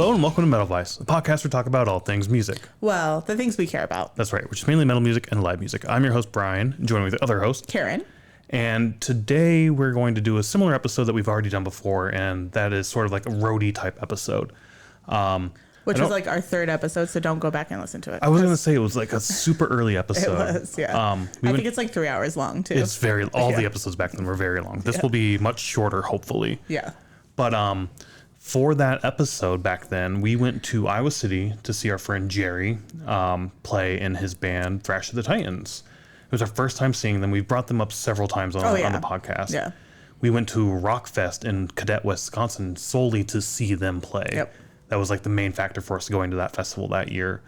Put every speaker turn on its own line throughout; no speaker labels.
Hello and welcome to Metal Vice, a podcast where we talk about all things music.
Well, the things we care about.
That's right, which is mainly metal music and live music. I'm your host, Brian, joining with the other host,
Karen.
And today we're going to do a similar episode that we've already done before, and that is sort of like a roadie type episode.
Which was like our third episode, so don't go back and listen to it.
I was going to say it was like a super early episode.
It was, yeah. I think it's like 3 hours long, too.
It's all the episodes back then were very long. This will be much shorter, hopefully.
Yeah.
But for that episode back then, we went to Iowa City to see our friend Jerry play in his band Thrash of the Titans. It was our first time seeing them. We've brought them up several times on the podcast.
Yeah.
We went to Rockfest in Cadet, Wisconsin solely to see them play.
Yep.
That was like the main factor for us going to that festival that year.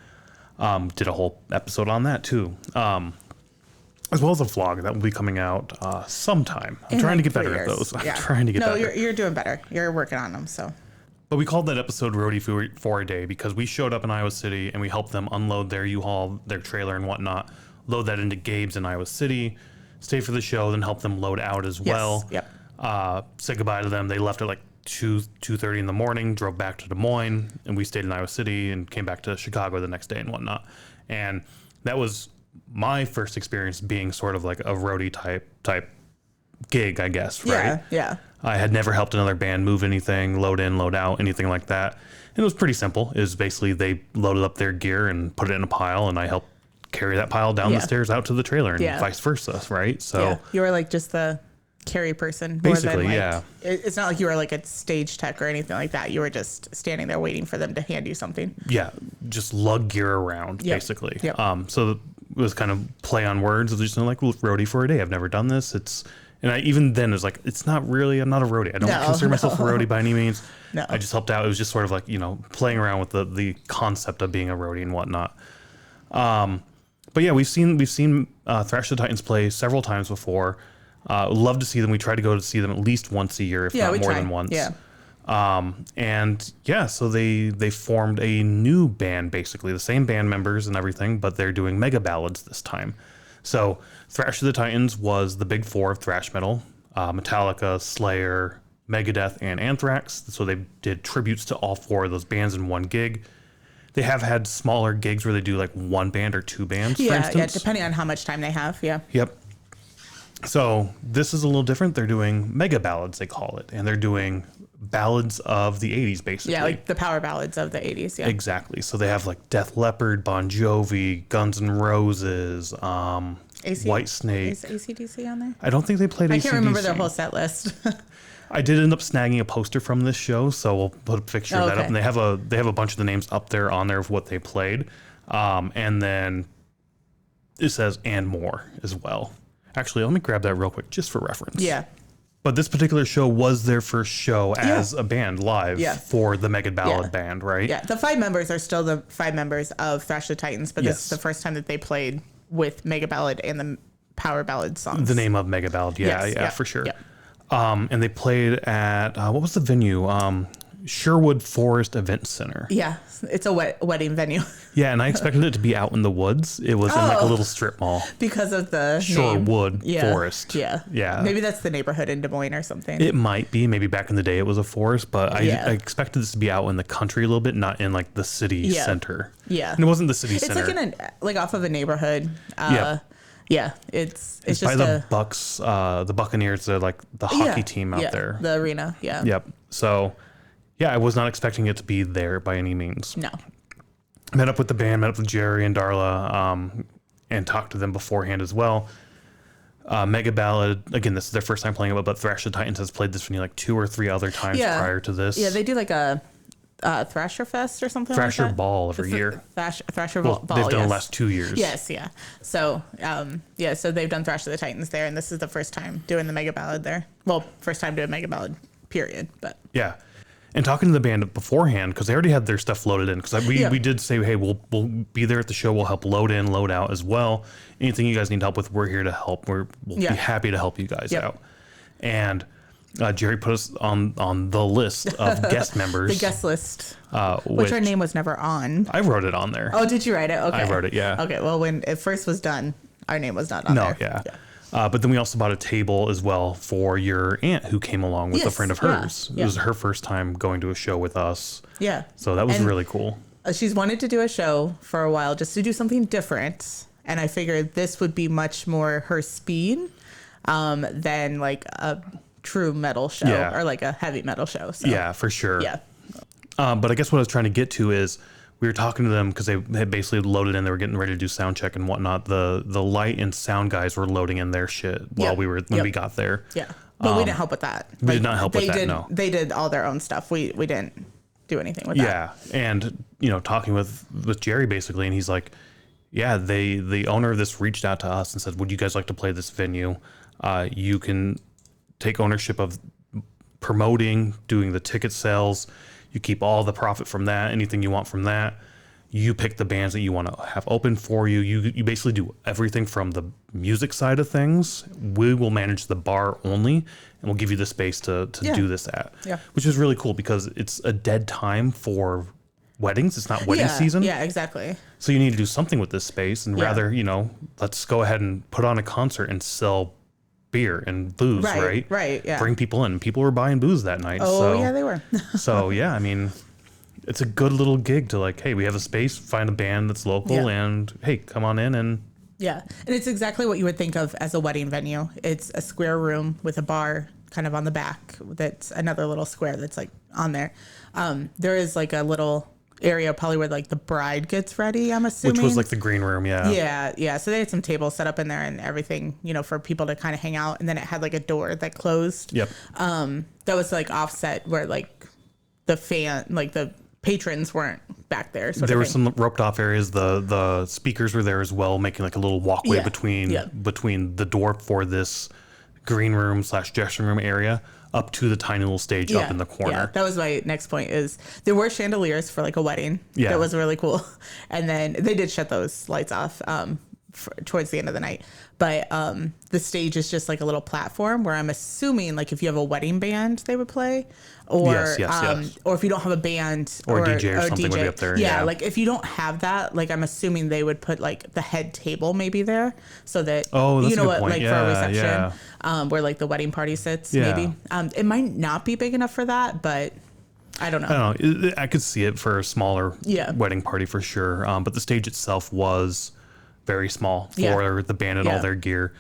Did a whole episode on that too. As well as a vlog that will be coming out sometime. I'm trying to get better at those. I'm trying to get better.
No, you're doing better. You're working on them, so.
But we called that episode Roadie for a Day because we showed up in Iowa City and we helped them unload their U-Haul, their trailer and whatnot, load that into Gabe's in Iowa City, stay for the show, then help them load out as well.
Yep.
Said goodbye to them. They left at like 2:30 in the morning, drove back to Des Moines, and we stayed in Iowa City and came back to Chicago the next day and whatnot. And that was my first experience being sort of like a roadie type gig, I guess, right?
Yeah.
I had never helped another band move anything, load in, load out, anything like that. And it was pretty simple. It was basically they loaded up their gear and put it in a pile, and I helped carry that pile down the stairs out to the trailer and vice versa, right? So
you were like just the carry person.
Basically,
more than like, it's not like you were like a stage tech or anything like that. You were just standing there waiting for them to hand you something.
Yeah, just lug gear around, basically.
Yep.
So it was kind of play on words. It was just like, well, roadie for a day. I've never done this. And I even then was like, it's not really, I'm not a roadie. I don't consider myself a roadie by any means.
No.
I just helped out. It was just sort of like, playing around with the concept of being a roadie and whatnot. But yeah, we've seen Thrash of the Titans play several times before. Love to see them. We try to go to see them at least once a year, if not more than once.
Yeah.
So they formed a new band, basically the same band members and everything, but they're doing mega ballads this time. So Thrash of the Titans was the big four of thrash metal: Metallica, Slayer, Megadeth, and Anthrax. So they did tributes to all four of those bands in one gig. They have had smaller gigs where they do like one band or two bands, for instance.
Yeah, depending on how much time they have,
Yep. So this is a little different. They're doing mega ballads, they call it, and they're doing ballads of the 80s, basically.
Yeah, like the power ballads of the 80s, yeah.
Exactly. So they have like Def Leppard, Bon Jovi, Guns N' Roses, White Snake.
Is AC/DC on there?
I don't think they played AC/DC.
I can't remember their whole set list.
I did end up snagging a poster from this show, so we'll put a picture of that up. And they have a bunch of the names up there on there of what they played. And then it says "and more" as well. Actually, let me grab that real quick just for reference.
Yeah.
But this particular show was their first show as a band live for the Mega Ballad Band, right?
Yeah, the 5 members are still the 5 members of Thrash of the Titans, but this is the first time that they played with Mega Ballad and the power ballad songs.
The name of Mega Ballad, for sure.
Yep.
And they played at, what was the venue? Sherwood Forest Event Center.
Yeah, it's a wedding venue.
Yeah, and I expected it to be out in the woods. It was in like a little strip mall.
Because of the
Sherwood
name.
Forest.
Yeah. Maybe that's the neighborhood in Des Moines or something.
It might be. Maybe back in the day it was a forest, but I expected this to be out in the country a little bit, not in like the city center.
Yeah.
And it wasn't the city center.
It's like off of a neighborhood. Yeah, it's just
by the Bucks, the Buccaneers. They're like the hockey team out there.
The arena. Yeah.
Yep. So, yeah, I was not expecting it to be there by any means.
No.
Met up with the band, met up with Jerry and Darla, and talked to them beforehand as well. Mega Ballad, again, this is their first time playing it, but Thrash of the Titans has played this venue like 2 or 3 other times prior to this.
Yeah, they do like a Thrasher Fest or something
Thrasher
like that.
Ball every year.
Thrasher Ball,
they've done the last 2 years.
Yes, yeah. So, so they've done Thrash of the Titans there, and this is the first time doing the Mega Ballad there. Well, first time doing Mega Ballad, period. But
yeah. And talking to the band beforehand, because they already had their stuff loaded in, because we did say, hey, we'll be there at the show. We'll help load in, load out as well. Anything you guys need help with, we're here to help. We'll be happy to help you guys out. And Jerry put us on the list of guest members.
The guest list, which our name was never on.
I wrote it on there.
Oh, did you write it? Okay.
I wrote it, yeah.
Okay, well, when it first was done, our name was not on there.
Yeah. But then we also bought a table as well for your aunt who came along with a
Yes,
friend of
yeah,
hers.
yeah.
It was her first time going to a show with us.
Yeah.
So that was
And
really cool.
she's wanted to do a show for a while just to do something different. And I figured this would be much more her speed than like a true metal show
Yeah.
or like a heavy metal show. So,
Yeah, for sure.
Yeah.
But I guess what I was trying to get to is we were talking to them because they had basically loaded in. They were getting ready to do sound check and whatnot. The light and sound guys were loading in their shit while
Yep.
when
Yep.
we got there.
Yeah. But we didn't help with that.
we did not help with
they
that,
did,
no.
They did all their own stuff. We didn't do anything with that.
Yeah, and talking with Jerry basically, and he's like, yeah, the owner of this reached out to us and said, would you guys like to play this venue? You can take ownership of promoting, doing the ticket sales. You keep all the profit from that, anything you want from that. You pick the bands that you want to have open for you. You basically do everything from the music side of things. We will manage the bar only, and we'll give you the space to
Yeah.
do this at.
Yeah.
Which is really cool because it's a dead time for weddings. It's not wedding
Yeah,
season.
Yeah, exactly.
So you need to do something with this space, and
Yeah.
rather, let's go ahead and put on a concert and sell beer and booze, right?
Right, yeah.
Bring people in. People were buying booze that night.
Oh,
so,
yeah, they were.
so yeah, I mean, it's a good little gig to like, hey, we have a space, find a band that's local,
Yeah.
and hey, come on in and
Yeah. And it's exactly what you would think of as a wedding venue. It's a square room with a bar kind of on the back. That's another little square that's like on there. There is like a little area probably where like the bride gets ready, I'm assuming.
which was like the green room, yeah.
Yeah. So they had some tables set up in there and everything, for people to kind of hang out. And then it had like a door that closed.
Yep.
That was like offset where like the patrons weren't back there.
There were some roped off areas. The speakers were there as well, making like a little walkway
Yeah.
between the door for this green room / dressing room area up to the tiny little stage up in the corner.
Yeah, that was my next point. Is there were chandeliers for like a wedding?
Yeah.
That was really cool. And then they did shut those lights off towards the end of the night. But the stage is just like a little platform where I'm assuming like if you have a wedding band, they would play, or
Yes.
or if you don't have a band
Or a DJ or something would be up there, yeah.
like if you don't have that, like I'm assuming they would put like the head table maybe there so that
Oh, that's a good point.
like for
Yeah,
a reception,
yeah.
where like the wedding party sits,
Yeah.
maybe. It might not be big enough for that, but I don't know.
I don't know. I could see it for a smaller
Yeah.
wedding party for sure. But the stage itself was very small for
Yeah.
the band and all
Yeah.
their gear.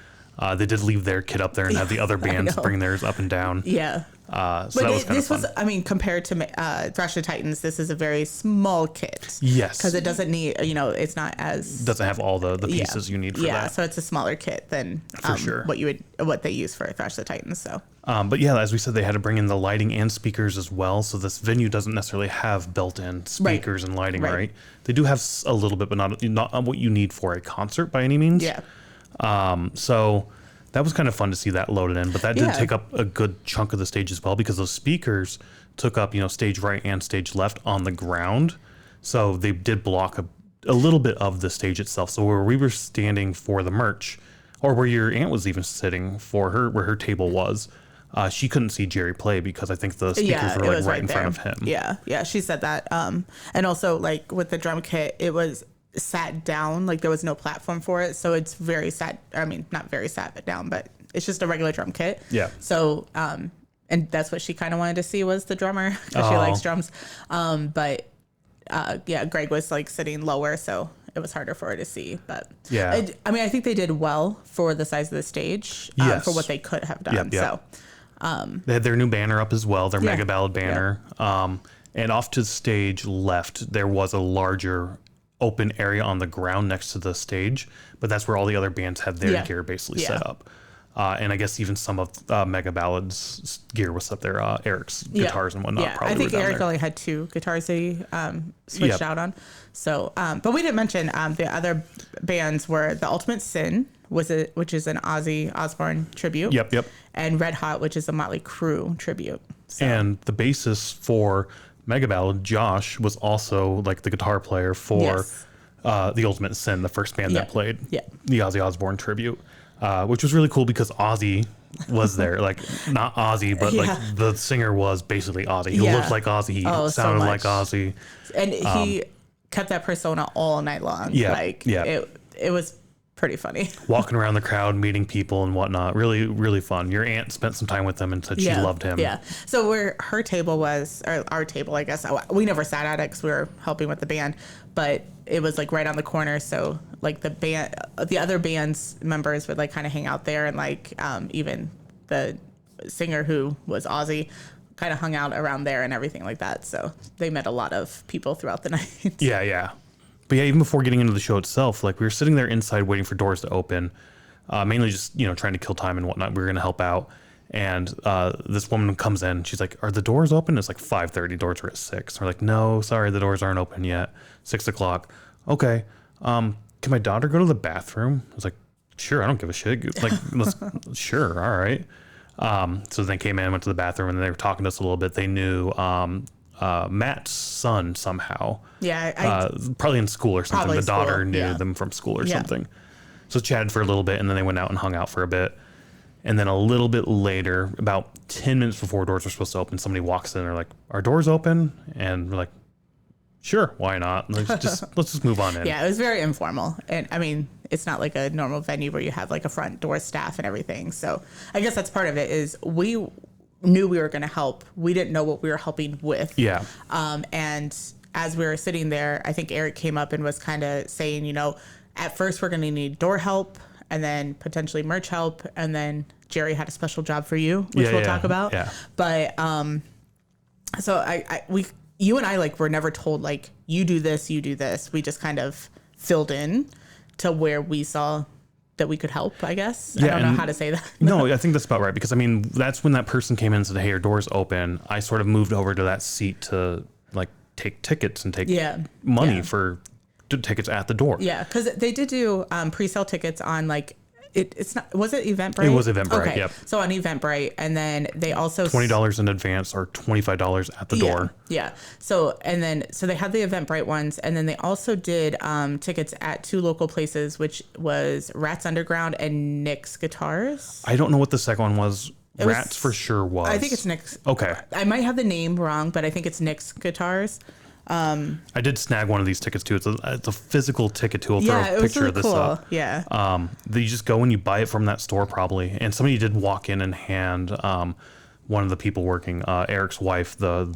They did leave their kit up there and have the other bands
know.
bring theirs up and down.
Yeah.
So that
But
was kind of
this
fun.
was, I mean, compared to Thrash the Titans, this is a very small kit.
Yes.
Because it doesn't need, it's not as
Doesn't have all the pieces you need for
yeah,
that.
so it's a smaller kit than
sure.
what they use for Thrash the Titans. So
But yeah, as we said, they had to bring in the lighting and speakers as well. So this venue doesn't necessarily have built-in speakers and lighting, right? They do have a little bit, but not what you need for a concert by any means.
yeah,
So that was kind of fun to see that loaded in, but that did
Yeah.
take up a good chunk of the stage as well because those speakers took up, stage right and stage left on the ground. So they did block a little bit of the stage itself. So where we were standing for the merch, or where your aunt was even sitting for where her table was, she couldn't see Jerry play because I think the speakers were like right in front of him.
Yeah, she said that. And also like with the drum kit, it was sat down, like there was no platform for it, so it's very sat. I mean, not very sat down, but it's just a regular drum kit.
Yeah.
So and that's what she kind of wanted to see was the drummer because she likes drums. But Greg was like sitting lower, so it was harder for her to see. But
Yeah.
I mean, I think they did well for the size of the stage
Yes.
for what they could have done.
Yep.
So
They had their new banner up as well, their
Yeah.
Mega Ballad banner. And off to the stage left, there was a larger open area on the ground next to the stage, but that's where all the other bands had their
Yeah.
gear basically
Yeah.
set up. And I guess even some of Mega Ballad's gear was up there, Eric's guitars and whatnot.
Yeah,
Probably
I think
were down
Eric
there.
only had 2 guitars that he switched
Yep.
out on. So, but we didn't mention the other bands were The Ultimate Sin, which is an Ozzy Osbourne tribute.
Yep.
And Red Hot, which is a Motley Crue tribute. So,
And the bassist for Mega Ballad, Josh, was also like the guitar player for
Yes.
The Ultimate Sin, the first band that played
Yeah.
the Ozzy Osbourne tribute, which was really cool because Ozzy was there. Like, not Ozzy, but
Yeah.
like the singer was basically Ozzy. He
Yeah.
looked like Ozzy. He
Oh, so
sounded like
much.
Ozzy.
and he kept that persona all night long.
Yeah,
Like,
yeah.
it was pretty funny.
Walking around the crowd, meeting people and whatnot. Really, really fun. Your aunt spent some time with him and said she loved him.
Yeah. So where her table was, or our table, I guess, we never sat at it because we were helping with the band, but it was like right on the corner. So like the other band's members would like kind of hang out there, and like even the singer who was Ozzy kind of hung out around there and everything like that. So they met a lot of people throughout the night.
Yeah, yeah. But yeah, even before getting into the show itself, like we were sitting there inside waiting for doors to open, mainly just, trying to kill time and whatnot. We were going to help out. And this woman comes in. She's like, are the doors open? It's like 5:30. Doors were at 6. We're like, no, sorry, the doors aren't open yet. 6 o'clock. Okay. Can my daughter go to the bathroom? I was like, sure, I don't give a shit. Like, sure, all right. So they came in, went to the bathroom, and they were talking to us a little bit. They knew Matt's son somehow.
Yeah.
Probably in school or something.
Probably
The daughter
school,
knew them from school or
Yeah.
something. So chatted for a little bit, and then they went out and hung out for a bit. And then a little bit later, about 10 minutes before doors were supposed to open, somebody walks in and they're like, are doors open? And we're like, sure, why not? Let's just move on in.
Yeah, it was very informal. And I mean, it's not like a normal venue where you have like a front door staff and everything. So I guess that's part of it is we knew we were going to help. We didn't know what we were helping with.
Yeah.
And as we were sitting there, I think Eric came up and was kind of saying, at first we're going to need door help and then potentially merch help. And then Jerry had a special job for you, which we'll talk about.
Yeah.
But so you and I like were never told like you do this. We just kind of filled in to where we saw that we could help, I guess.
Yeah,
I don't know how to say that.
No, I think that's about right. Because I mean, that's when that person came in and said, hey, your door's open. I sort of moved over to that seat to like take tickets and take money for tickets at the door.
Yeah, because they did do pre-sale tickets on like it's not, was it Eventbrite?
It was Eventbrite.
Okay.
Yep.
So on Eventbrite, and then they also
$20 in advance or $25 at the door.
Yeah. So they had the Eventbrite ones, and then they also did tickets at 2 local places, which was Rats Underground and Nick's Guitars.
I don't know what the second one was. Rats for sure was.
I think it's Nick's.
Okay.
I might have the name wrong, but I think it's Nick's Guitars.
I did snag one of these tickets too. It's a physical ticket too. I'll throw a picture
really
of this
cool.
up.
Yeah.
You just go and you buy it from that store probably. And somebody did walk in and hand one of the people working, Eric's wife, the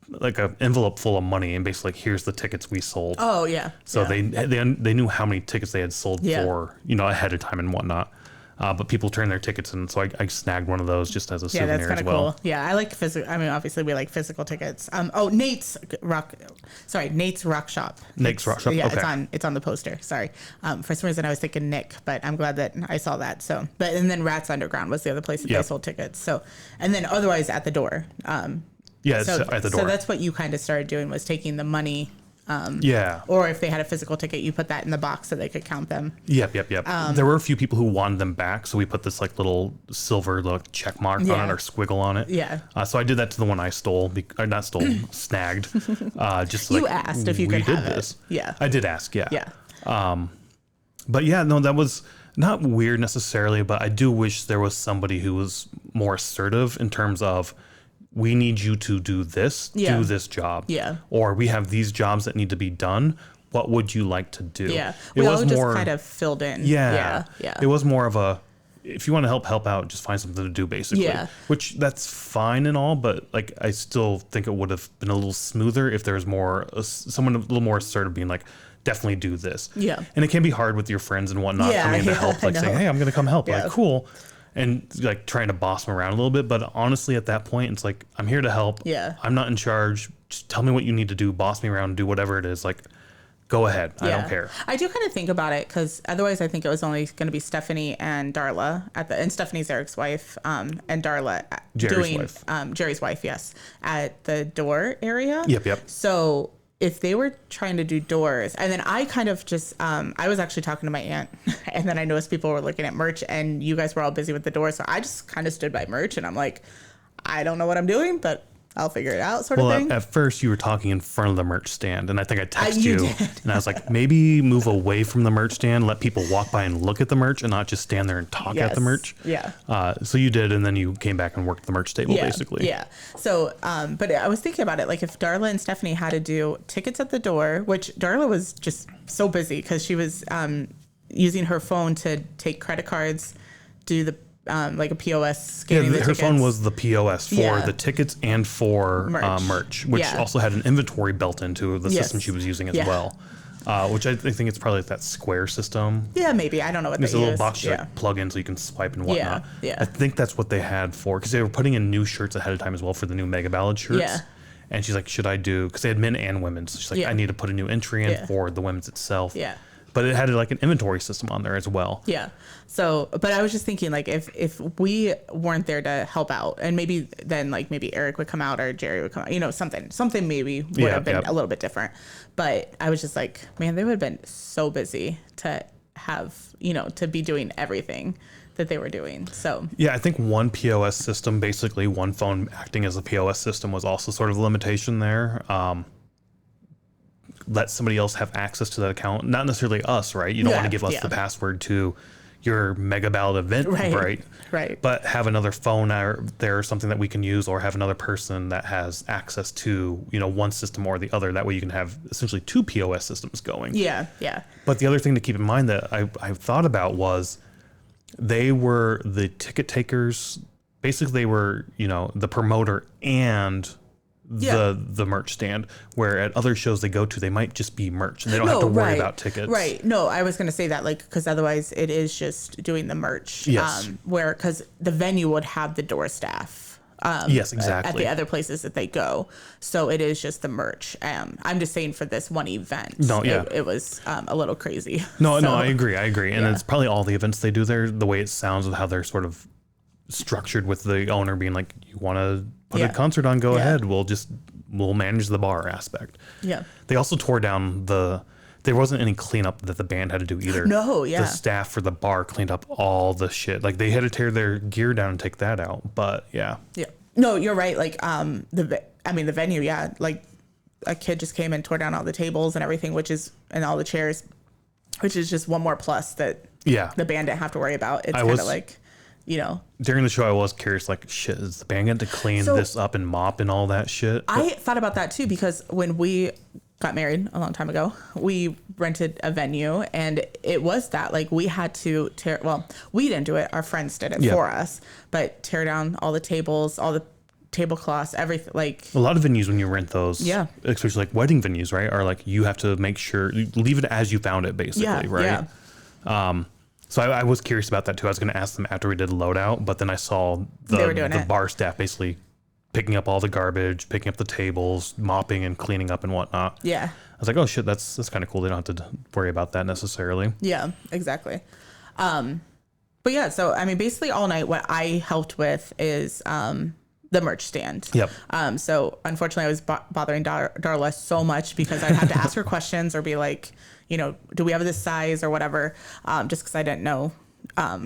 like an envelope full of money, and basically like, here's the tickets we sold.
Oh yeah.
So
yeah.
they knew how many tickets they had sold for ahead of time and whatnot. But people turn their tickets in, so I snagged one of those just as a souvenir
that's kind
as
of
well.
cool. Yeah, I like physical. I mean, obviously we like physical tickets. Nate's Rock Shop.
Nate's Rock Shop.
Yeah,
okay.
it's on the poster. Sorry, for some reason I was thinking Nick, but I'm glad that I saw that. So, and then Rats Underground was the other place that they sold tickets. So, and then otherwise at the door.
It's at the door.
So that's what you kind of started doing, was taking the money.
Yeah.
Or if they had a physical ticket, you put that in the box so they could count them.
Yep. There were a few people who wanted them back, so we put this like little silver check mark on it or squiggle on it.
Yeah.
So I did that to the one I stole, or not stole, snagged. Just
You
like
asked if you could have
this.
it. Yeah.
I did ask. Yeah.
Yeah.
But yeah, no, that was not weird necessarily, but I do wish there was somebody who was more assertive in terms of, we need you to do this job.
Yeah.
Or we have these jobs that need to be done. What would you like to do?
Yeah.
It
We
was
all
more,
just kind of filled in.
Yeah.
Yeah.
It was more of a, if you want to help out, just find something to do basically.
Yeah.
Which that's fine and all, but like I still think it would have been a little smoother if there was more, someone a little more assertive being like, definitely do this.
Yeah.
And it can be hard with your friends and whatnot coming in to help, like saying, hey, I'm going to come help.
Yeah.
Like, cool. And like trying to boss them around a little bit. But honestly, at that point, it's like, I'm here to help.
Yeah.
I'm not in charge. Just tell me what you need to do. Boss me around. Do whatever it is. Like, go ahead. I don't care.
I do kind of think about it because otherwise I think it was only going to be Stephanie and Darla and Stephanie's Eric's wife, and Darla Jerry's wife, yes, at the door area.
Yep.
So if they were trying to do doors, and then I kind of just, I was actually talking to my aunt, and then I noticed people were looking at merch, and you guys were all busy with the door, so I just kind of stood by merch, and I'm like, I don't know what I'm doing, but I'll figure it out, sort of thing.
At first you were talking in front of the merch stand, and I think I texted
you
you,
did.
and I was like, maybe move away from the merch stand, let people walk by and look at the merch, and not just stand there and talk at the merch.
Yeah.
So you did, and then you came back and worked the merch table, basically.
Yeah. So, but I was thinking about it, like if Darla and Stephanie had to do tickets at the door, which Darla was just so busy because she was using her phone to take credit cards, do the like a POS
Yeah,
scanning the
her
tickets.
phone was the POS for
Yeah.
the tickets and for merch, which
Yeah.
also had an inventory built into the
Yes.
system she was using as
Yeah.
well. Which I think it's probably like that Square system.
Yeah, maybe. I don't know what
There's
they
a little
use.
box you
Yeah.
like plug in so you can swipe and whatnot.
yeah.
I think that's what they had for, because they were putting in new shirts ahead of time as well for the new Mega Ballad shirts.
Yeah.
And she's like, should I do, because they had men and women's. So she's like,
Yeah.
I need to put a new entry in
Yeah.
for the women's itself.
Yeah.
But it had like an inventory system on there as well.
Yeah. So, but I was just thinking, like, if we weren't there to help out, and maybe then, like, maybe Eric would come out or Jerry would come out, you know, something maybe would
Yeah,
have been
yeah.
a little bit different. But I was just like, man, they would have been so busy to have, you know, to be doing everything that they were doing. So,
Yeah, I think one POS system, basically one phone acting as a POS system, was also sort of a limitation there. Let somebody else have access to that account, not necessarily us, right? You don't
Yeah,
want to give us
yeah.
the password to your Mega Ballad event, right?
Right.
But have another phone there or something that we can use, or have another person that has access to, you know, one system or the other. That way you can have essentially two POS systems going.
Yeah. Yeah.
But the other thing to keep in mind that I thought about was they were the ticket takers. Basically, they were, you know, the promoter and the merch stand, where at other shows they go to, they might just be merch and they don't have to worry about tickets.
Right. No, I was going to say that, like, because otherwise it is just doing the merch.
Yes.
Because the venue would have the door staff.
Yes,
At
exactly.
the other places that they go. So it is just the merch. I'm just saying for this one event.
No, yeah.
It was a little crazy.
No,
So,
I agree. And it's probably all the events they do there, the way it sounds with how they're sort of structured, with the owner being like, you want to put a concert on, go ahead. We'll manage the bar aspect.
Yeah.
They also tore down there wasn't any cleanup that the band had to do either.
No, yeah.
The staff for the bar cleaned up all the shit. Like, they had to tear their gear down and take that out. But yeah.
Yeah. No, you're right. Like, the venue, yeah. Like, a kid just came and tore down all the tables and everything, and all the chairs, which is just one more plus that
Yeah.
the band didn't have to worry about. It's
I
kind
was-
of like, you know.
During the show, I was curious, like, shit, is the band going to clean
So-
this up and mop and all that shit?
I thought about that too, because when we got married a long time ago, we rented a venue, and it was that, like, we had to we didn't do it, our friends did it for us, but tear down all the tables, all the tablecloths, everything, like.
A lot of venues, when you rent those,
Yeah.
especially like wedding venues, right, are like, you have to make sure you leave it as you found it, basically, right?
Yeah.
So I was curious about that too. I was going to ask them after we did loadout, but then I saw
They were doing
the
it.
bar staff basically picking up all the garbage, picking up the tables, mopping and cleaning up and whatnot.
Yeah.
I was like, oh shit, that's kind of cool. They don't have to worry about that necessarily.
Yeah, exactly. But yeah, so I mean, basically all night, what I helped with is the merch stand.
Yep.
So unfortunately, I was bothering Darla so much because I had to ask her questions or be like, you know, do we have this size or whatever, just because I didn't know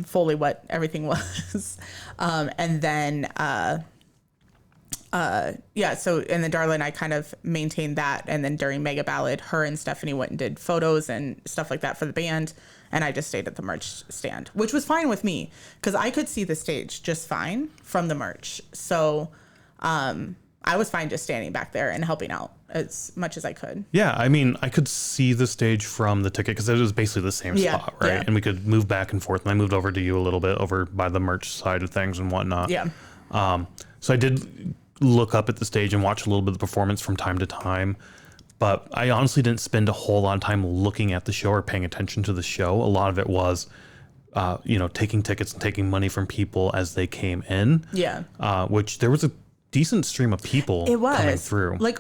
fully what everything was. And then, so, and then Darla and I kind of maintained that. And then during Mega Ballad, her and Stephanie went and did photos and stuff like that for the band. And I just stayed at the merch stand, which was fine with me because I could see the stage just fine from the merch. So I was fine just standing back there and helping out as much as I could.
Yeah, I mean, I could see the stage from the ticket because it was basically the same spot, right?
Yeah.
And we could move back and forth. And I moved over to you a little bit over by the merch side of things and whatnot.
Yeah.
So I did look up at the stage and watch a little bit of the performance from time to time. But I honestly didn't spend a whole lot of time looking at the show or paying attention to the show. A lot of it was, taking tickets and taking money from people as they came in.
Yeah.
Which there was a decent stream of people coming through.
Like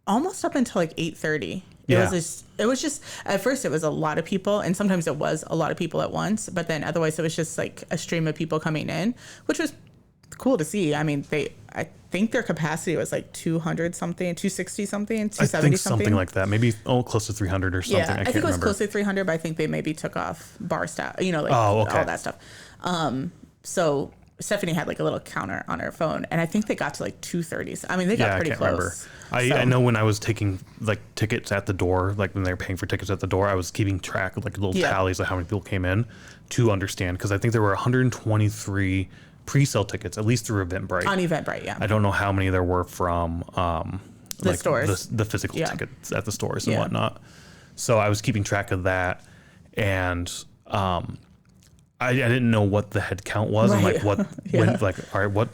almost up until like 8:30.
Yeah.
It was just at first it was a lot of people, and sometimes it was a lot of people at once, but then otherwise it was just like a stream of people coming in, which was cool to see. I mean, I think their capacity was like 200 something, 260 something, 270
I think something like that. Maybe close to 300 or something.
Yeah,
I
I
can't
think it was
remember.
close to 300, but I think they maybe took off bar staff, like
Oh, okay.
all that stuff. So Stephanie had like a little counter on her phone, and I think they got to like 230. I mean, they got pretty close.
I know when I was taking like tickets at the door, like when they were paying for tickets at the door, I was keeping track of like little tallies of how many people came in to understand, because I think there were 123 pre-sale tickets, at least through Eventbrite.
On Eventbrite, yeah.
I don't know how many there were from
The stores.
the physical
Yeah.
tickets at the stores and
Yeah.
whatnot. So I was keeping track of that, and I didn't know what the head count was and like what when like all right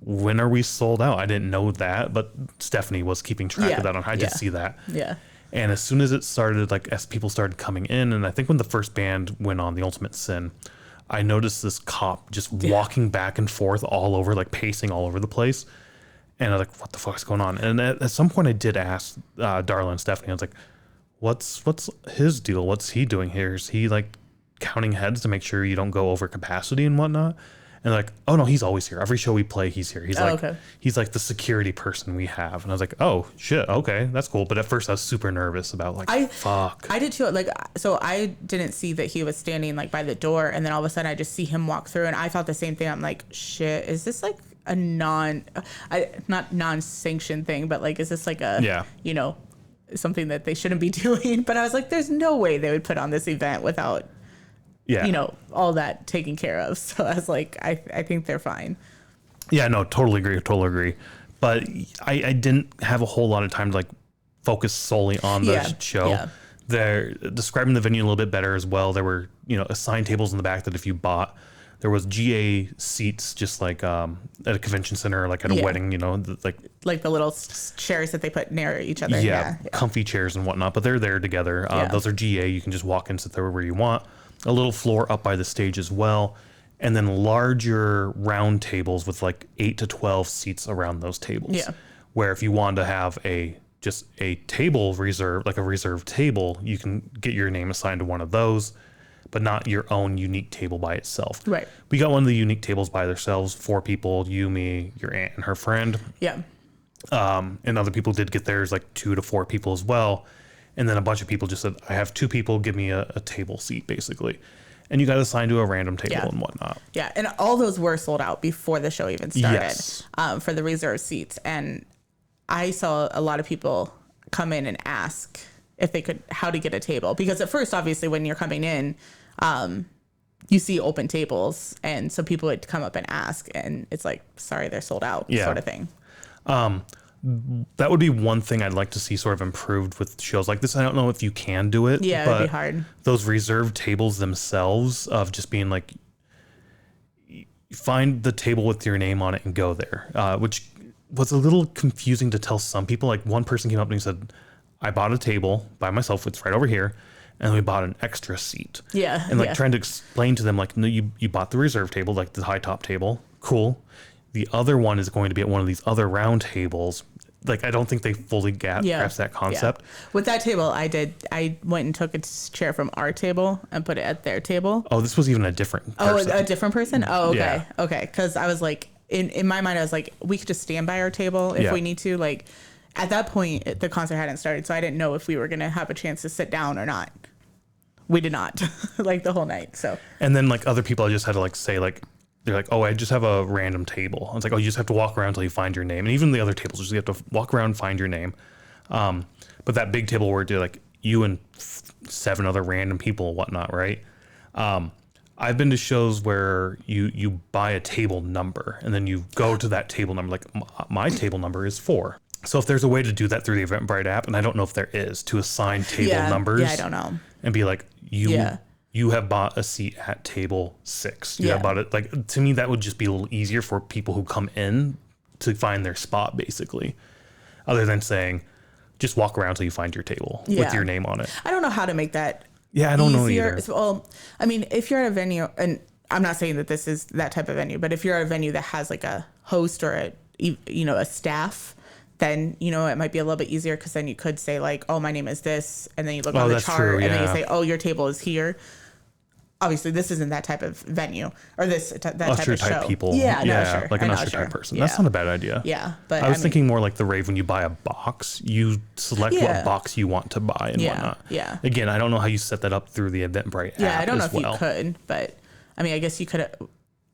when are we sold out? I didn't know that, but Stephanie was keeping track of that. I did see that.
Yeah.
And as soon as it started, like as people started coming in, and I think when the first band went on, The Ultimate Sin, I noticed this cop just walking back and forth all over, like pacing all over the place. And I was like, what the fuck's going on? And at some point I did ask Darla and Stephanie, I was like, what's his deal? What's he doing here? Is he like counting heads to make sure you don't go over capacity and whatnot? And like, oh no, he's always here. Every show we play, he's here. He's he's like the security person we have. And I was like, oh shit, okay, that's cool. But at first I was super nervous about like, fuck.
I did too. Like, so I didn't see that he was standing like by the door, and then all of a sudden I just see him walk through, and I thought the same thing. I'm like, shit, is this like a not non-sanctioned thing, but like, is this like a you know, something that they shouldn't be doing? But I was like, there's no way they would put on this event without you know, all that taken care of. So I was like, I think they're fine.
Yeah, no, totally agree. But I didn't have a whole lot of time to like focus solely on the show. Yeah. They're describing the venue a little bit better as well. There were, you know, assigned tables in the back that if you bought, there was GA seats, just like at a convention center, like at a wedding, you know, like
the little chairs that they put near each other. Yeah,
comfy chairs and whatnot, but they're there together. Those are GA. You can just walk and sit there where you want. A little floor up by the stage as well, and then larger round tables with like 8 to 12 seats around those tables. Yeah. Where if you wanted to have just a table reserved, like a reserved table, you can get your name assigned to one of those, but not your own unique table by itself. Right. We got one of the unique tables by themselves, 4 people, you, me, your aunt, and her friend. Yeah. And other people did get theirs, like 2 to 4 people as well. And then a bunch of people just said, I have 2 people, give me a table seat, basically. And you got assigned to a random table and whatnot.
Yeah, and all those were sold out before the show even started for the reserved seats. And I saw a lot of people come in and ask if they could, how to get a table. Because at first, obviously, when you're coming in, you see open tables. And so people would come up and ask, and it's like, sorry, they're sold out, sort of thing.
That would be one thing I'd like to see sort of improved with shows like this. I don't know if you can do it.
Yeah, it'd be hard.
Those reserved tables themselves of just being like, find the table with your name on it and go there, which was a little confusing to tell some people. Like one person came up and he said, I bought a table by myself. It's right over here. And we bought an extra seat. Yeah. And like trying to explain to them, like, no, you bought the reserved table, like the high top table. Cool. The other one is going to be at one of these other round tables. Like, I don't think they fully grasp that concept.
Yeah. With that table, I went and took a chair from our table and put it at their table.
Oh, this was even a different person.
Oh, a different person? Oh, okay. Yeah. Okay. Because I was like, in my mind, I was like, we could just stand by our table if we need to. Like, at that point, the concert hadn't started, so I didn't know if we were going to have a chance to sit down or not. We did not, like, the whole night, so. And
then, like, other people I just had to, like, say, like, they're like, oh, I just have a random table. I was like, oh, you just have to walk around until you find your name. And even the other tables, you have to walk around and find your name. But that big table where they're like you and 7 other random people and whatnot, right? I've been to shows where you buy a table number and then you go to that table number. Like my table number is 4. So if there's a way to do that through the Eventbrite app, and I don't know if there is, to assign table numbers.
Yeah, I don't know.
And be like, you have bought a seat at table 6. You have bought it. Like, to me, that would just be a little easier for people who come in to find their spot, basically. Other than saying, just walk around till you find your table with your name on it.
I don't know how to make that
I don't know either.
Well, I mean, if you're at a venue, and I'm not saying that this is that type of venue, but if you're at a venue that has like a host or a staff, then, it might be a little bit easier because then you could say like, oh, my name is this. And then you look on the chart and then you say, oh, your table is here. Obviously, this isn't that type of venue or that type of show.
People.
Yeah, no, sure.
Like an usher type person. That's not a bad idea.
Yeah, but
I was thinking more like the rave when you buy a box, you select what box you want to buy and whatnot.
Yeah.
Again, I don't know how you set that up through the Eventbrite app.
Yeah, I don't know if you could, but I mean, I guess you could.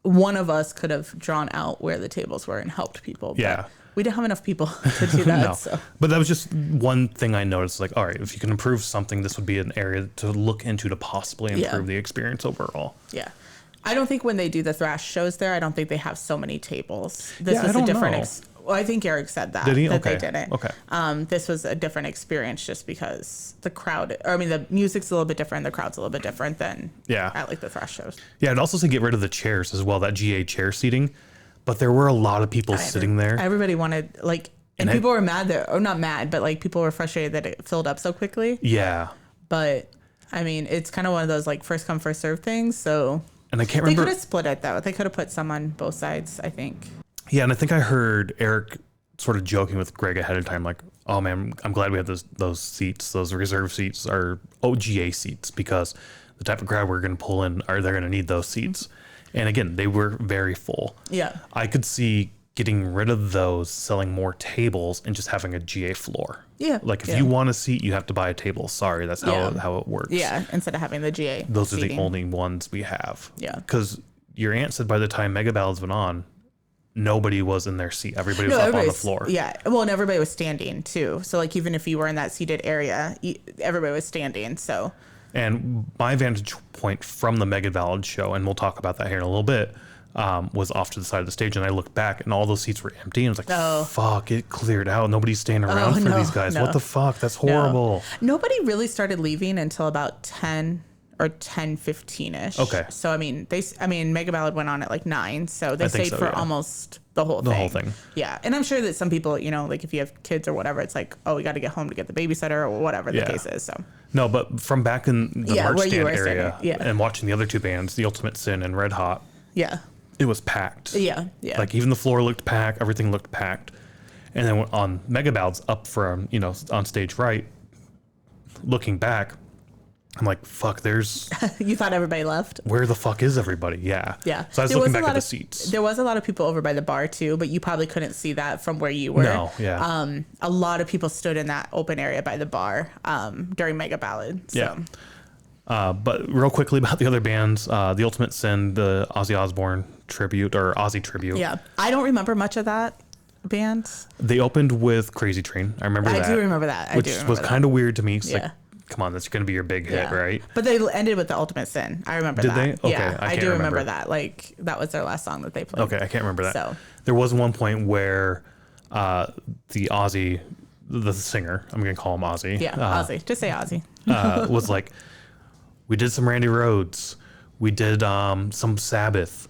One of us could have drawn out where the tables were and helped people. But we didn't have enough people to do that. No. So.
But that was just one thing I noticed. Like, all right, if you can improve something, this would be an area to look into to possibly improve the experience overall.
Yeah. I don't think when they do the thrash shows there, I don't think they have so many tables. This was a different Well, I think Eric said that.
Did he?
That
Okay.
they didn't.
Okay.
This was a different experience just because the crowd, or I mean, the music's a little bit different. The crowd's a little bit different than
Yeah.
at like the thrash shows.
Yeah, I'd also say get rid of the chairs as well, that GA chair seating. But there were a lot of people sitting there.
Everybody wanted like, and people were mad that, or not mad, but like people were frustrated that it filled up so quickly.
Yeah.
But I mean, it's kind of one of those like first come first serve things. So
And I can't
they
remember.
could have split it though. They could have put some on both sides, I think.
Yeah, and I think I heard Eric sort of joking with Greg ahead of time, like, "Oh man, I'm glad we have those seats. Those reserve seats are OGA seats because the type of crowd we're going to pull in they're going to need those seats." And again, they were very full.
Yeah.
I could see getting rid of those, selling more tables, and just having a GA floor.
Yeah.
Like if
yeah.
you want a seat, you have to buy a table. Sorry, that's how it works.
Yeah, instead of having the GA.
Those are
seating.
the only ones we have.
Yeah.
Because your aunt said by the time Mega Ballads went on, nobody was in their seat. Everybody was up on the
everybody's-
floor.
Yeah. Well, and everybody was standing too. So like even if you were in that seated area, everybody was standing. So
And my vantage point from the Mega Ballad show, and we'll talk about that here in a little bit, was off to the side of the stage. And I looked back and all those seats were empty. And I was like,
Oh.
fuck, it cleared out. Nobody's staying around for
no,
these guys.
no.
What the fuck? That's horrible.
nobody really started leaving until about 10 or 10:15ish.
Okay.
So I mean Mega Ballad went on at like 9, so they
I think
stayed
so,
for
yeah.
almost the whole thing.
The whole thing.
Yeah. And I'm sure that some people, like if you have kids or whatever, it's like, oh, we got to get home to get the babysitter or whatever the
Yeah.
case is. So
No, but from back in the
Yeah,
merch
where you
stand
were
area
standing, yeah.
and watching the other two bands, The Ultimate Sin and Red Hot,
yeah.
it was packed.
Yeah. Yeah.
Like even the floor looked packed, everything looked packed. And then on Mega Ballads up from, on stage right, looking back, I'm like, fuck,
You thought everybody left?
where the fuck is everybody? Yeah.
Yeah.
So I was
There
looking
was a
back
lot
at the
of-
seats.
There was a lot of people over by the bar too, but you probably couldn't see that from where you were.
No, yeah.
A lot of people stood in that open area by the bar during Mega Ballad. So.
Yeah. But real quickly about the other bands, The Ultimate Sin, the Ozzy Osbourne tribute or Ozzy tribute.
Yeah. I don't remember much of that band.
They opened with Crazy Train. I remember that.
I do remember that.
Which was kind of weird to me. It's
Yeah.
like, come on, that's going to be your big hit, right?
But they ended with the Ultimate Sin. I remember
Did
that.
they? Okay,
Yeah,
I
I
can't
do remember
remember.
that. Like that was their last song that they played.
Okay, I can't remember that.
So.
There was one point where the Ozzy, the singer, I'm going to call him Ozzy.
Yeah, Ozzy. Just say Ozzy.
Was like, we did some Randy Rhoads. We did some Sabbath.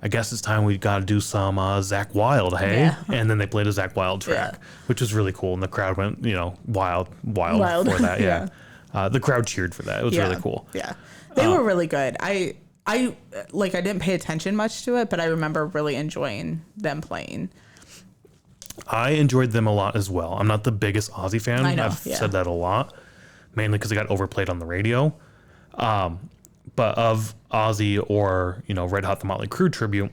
I guess it's time we got to do some Zakk Wylde, hey?
Yeah.
And then they played a Zakk Wylde track,
Yeah.
which was really cool. And the crowd went, wild
Wild.
for that. Yeah. The crowd cheered for that. It was
Yeah.
really cool.
Yeah. They were really good. I didn't pay attention much to it, but I remember really enjoying them playing.
I enjoyed them a lot as well. I'm not the biggest Ozzy fan.
I know,
I've
yeah.
said that a lot, mainly because it got overplayed on the radio. But of Ozzy or, Red Hot the Motley Crue tribute,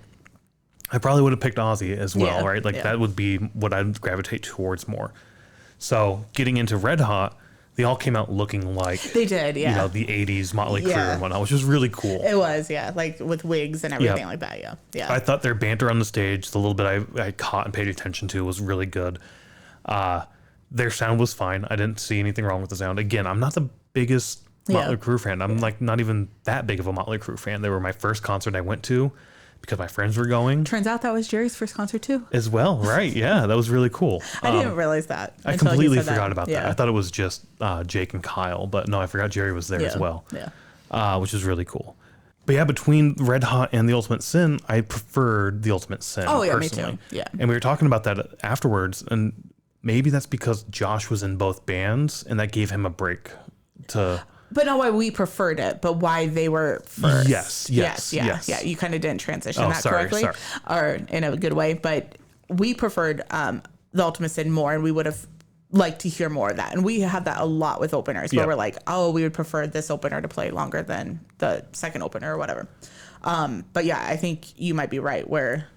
I probably would have picked Ozzy as well,
Yeah,
right? Like
yeah.
that would be what I'd gravitate towards more. So getting into Red Hot, they all came out looking like,
They did, yeah.
the 80s Motley Crue
Yeah.
and whatnot, which was really cool.
It was, yeah, like with wigs and everything
Yeah.
like that. Yeah. Yeah.
I thought their banter on the stage, the little bit I caught and paid attention to, was really good. Their sound was fine. I didn't see anything wrong with the sound. Again, I'm not the biggest Motley
Yeah.
Crue fan. I'm like not even that big of a Motley Crue fan. They were my first concert I went to because my friends were going
Turns out that was Jerry's first concert too.
as well. Right? Yeah, that was really cool.
I didn't realize that.
I
until he
completely
said
forgot about that.
Yeah.
I thought it was just Jake and Kyle, but no, I forgot Jerry was there as
Yeah.
well.
Yeah.
Which is really cool. But yeah, between Red Hot and The Ultimate Sin, I preferred The Ultimate Sin.
Oh, yeah, me
personally.
too. Yeah.
And we were talking about that afterwards, and maybe that's because Josh was in both bands, and that gave him a break to.
But not why we preferred it, but why they were first.
Yes.
Yeah. You kind of didn't transition
Oh,
that
sorry,
correctly or in a good way. But we preferred the Ultimate Sin more, and we would have liked to hear more of that. And we had that a lot with openers where
Yeah.
we're like, oh, we would prefer this opener to play longer than the second opener or whatever. But yeah, I think you might be right where,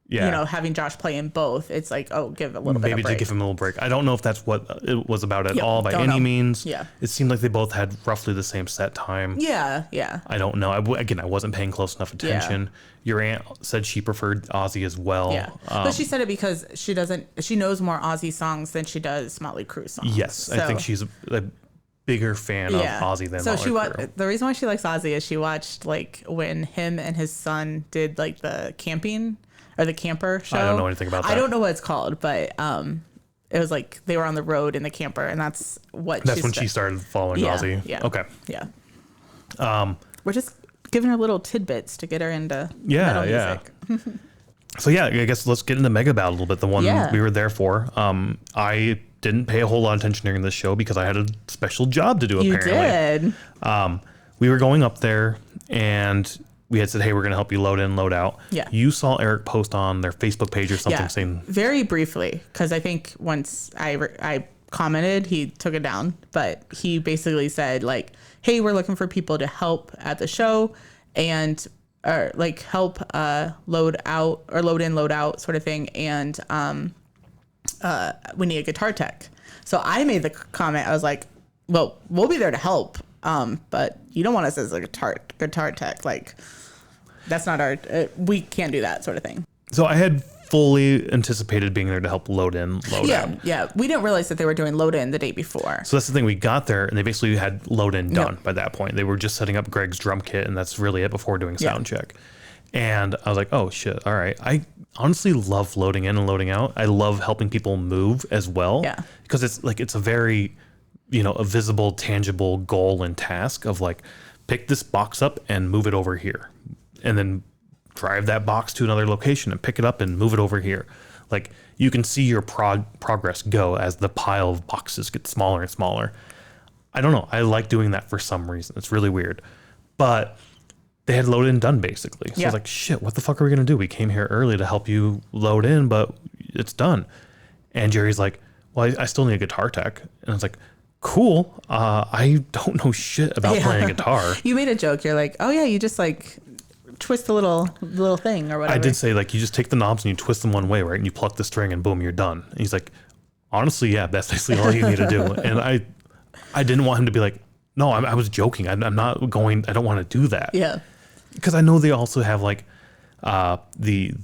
Yeah.
having Josh play in both, it's like, oh, give a little bit
Maybe
of
to
break.
give him a little break. I don't know if that's what it was about at
Yeah,
all by
don't
any
know.
means.
Yeah.
It seemed like they both had roughly the same set time.
Yeah.
I don't know. I wasn't paying close enough attention. Your aunt said she preferred Ozzy as well.
Yeah, but she said it because she knows more Ozzy songs than she does Motley Crue songs.
Yes, I think she's a bigger fan of Ozzy than
so
Motley Crue.
The reason why she likes Ozzy is she watched like when him and his son did like the camping or the camper show.
I don't know anything about that.
I don't know what it's called, but it was like they were on the road in the camper, and that's
when she started following Ozzy.
Yeah.
Okay.
Yeah. We're just giving her little tidbits to get her into metal music.
So yeah, I guess let's get into Megaballad a little bit. The one we were there for. I didn't pay a whole lot of attention during this show because I had a special job to do. Apparently,
you did.
We were going up there, and we had said, "Hey, we're going to help you load in, load out."
Yeah.
You saw Eric post on their Facebook page or something saying
very briefly, because I think once I commented, he took it down, but he basically said like, "Hey, we're looking for people to help at the show, and." Or like help load out or load in, load out sort of thing. And we need a guitar tech. So I made the comment. I was like, well, we'll be there to help. But you don't want us as a guitar tech. Like that's not our, we can't do that sort of thing.
So I had fully anticipated being there to help load in, load out.
Yeah. We didn't realize that they were doing load in the day before.
So that's the thing. We got there and they basically had load in done by that point. They were just setting up Greg's drum kit, and that's really it before doing sound check. And I was like, oh shit. All right. I honestly love loading in and loading out. I love helping people move as well.
Yeah.
Because it's a very, a visible, tangible goal and task of like, pick this box up and move it over here. And then drive that box to another location and pick it up and move it over here. Like you can see your progress go as the pile of boxes gets smaller and smaller. I don't know. I like doing that for some reason. It's really weird, but they had loaded and done basically. So I was like, shit, what the fuck are we going to do? We came here early to help you load in, but it's done. And Jerry's like, well, I still need a guitar tech. And I was like, cool. I don't know shit about playing guitar.
You made a joke. You're like, oh yeah, you just like twist the little thing or whatever.
I did say like you just take the knobs and you twist them one way, right? And you pluck the string and boom, you're done. And he's like, honestly, yeah, that's basically all you need to do. And I didn't want him to be like, no, I was joking. I'm not going. I don't want to do that.
Yeah.
Because I know they also have like the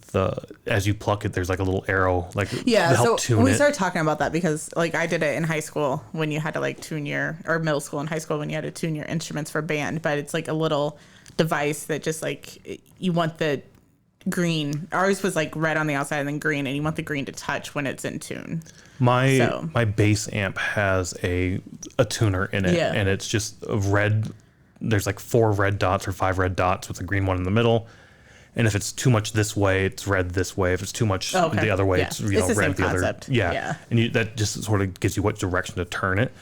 as you pluck it, there's like a little arrow like to help tune
we
it.
started talking about that because like I did it in high school when you had to like tune or middle school and high school when you had to tune your instruments for band, but it's like a little device that just like you want the green. Ours was like red on the outside and then green, and you want the green to touch when it's in tune.
My bass amp has a tuner in it, and it's just a red. There's like 4 red dots or 5 red dots with a green one in the middle. And if it's too much this way, it's red this way. If it's too much the other way, it's red the other. Yeah. And that just sort of gives you what direction to turn it.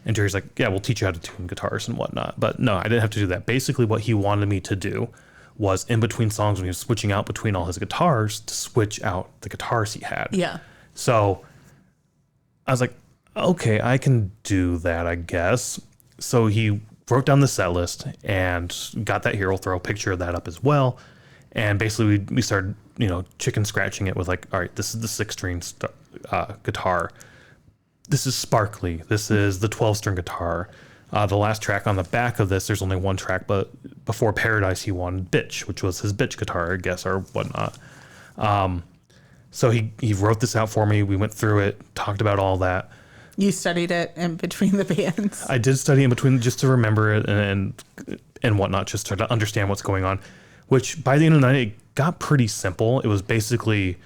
And Jerry's like, yeah, we'll teach you how to tune guitars and whatnot. But no, I didn't have to do that. Basically, what he wanted me to do was in between songs when he was switching out between all his guitars to switch out the guitars he had.
Yeah.
So I was like, okay, I can do that, I guess. So he wrote down the set list and got that Hero Throw picture of that up as well. And basically we started, chicken scratching it with like, all right, this is the 6-string guitar. This is Sparkly. This is the 12-string guitar. The last track on the back of this, there's only one track, but before Paradise, he wanted Bitch, which was his bitch guitar, I guess, or whatnot. So he wrote this out for me. We went through it, talked about all that.
You studied it in between the bands.
I did study in between just to remember it and whatnot, just to understand what's going on, which by the end of the night, it got pretty simple. It was basically,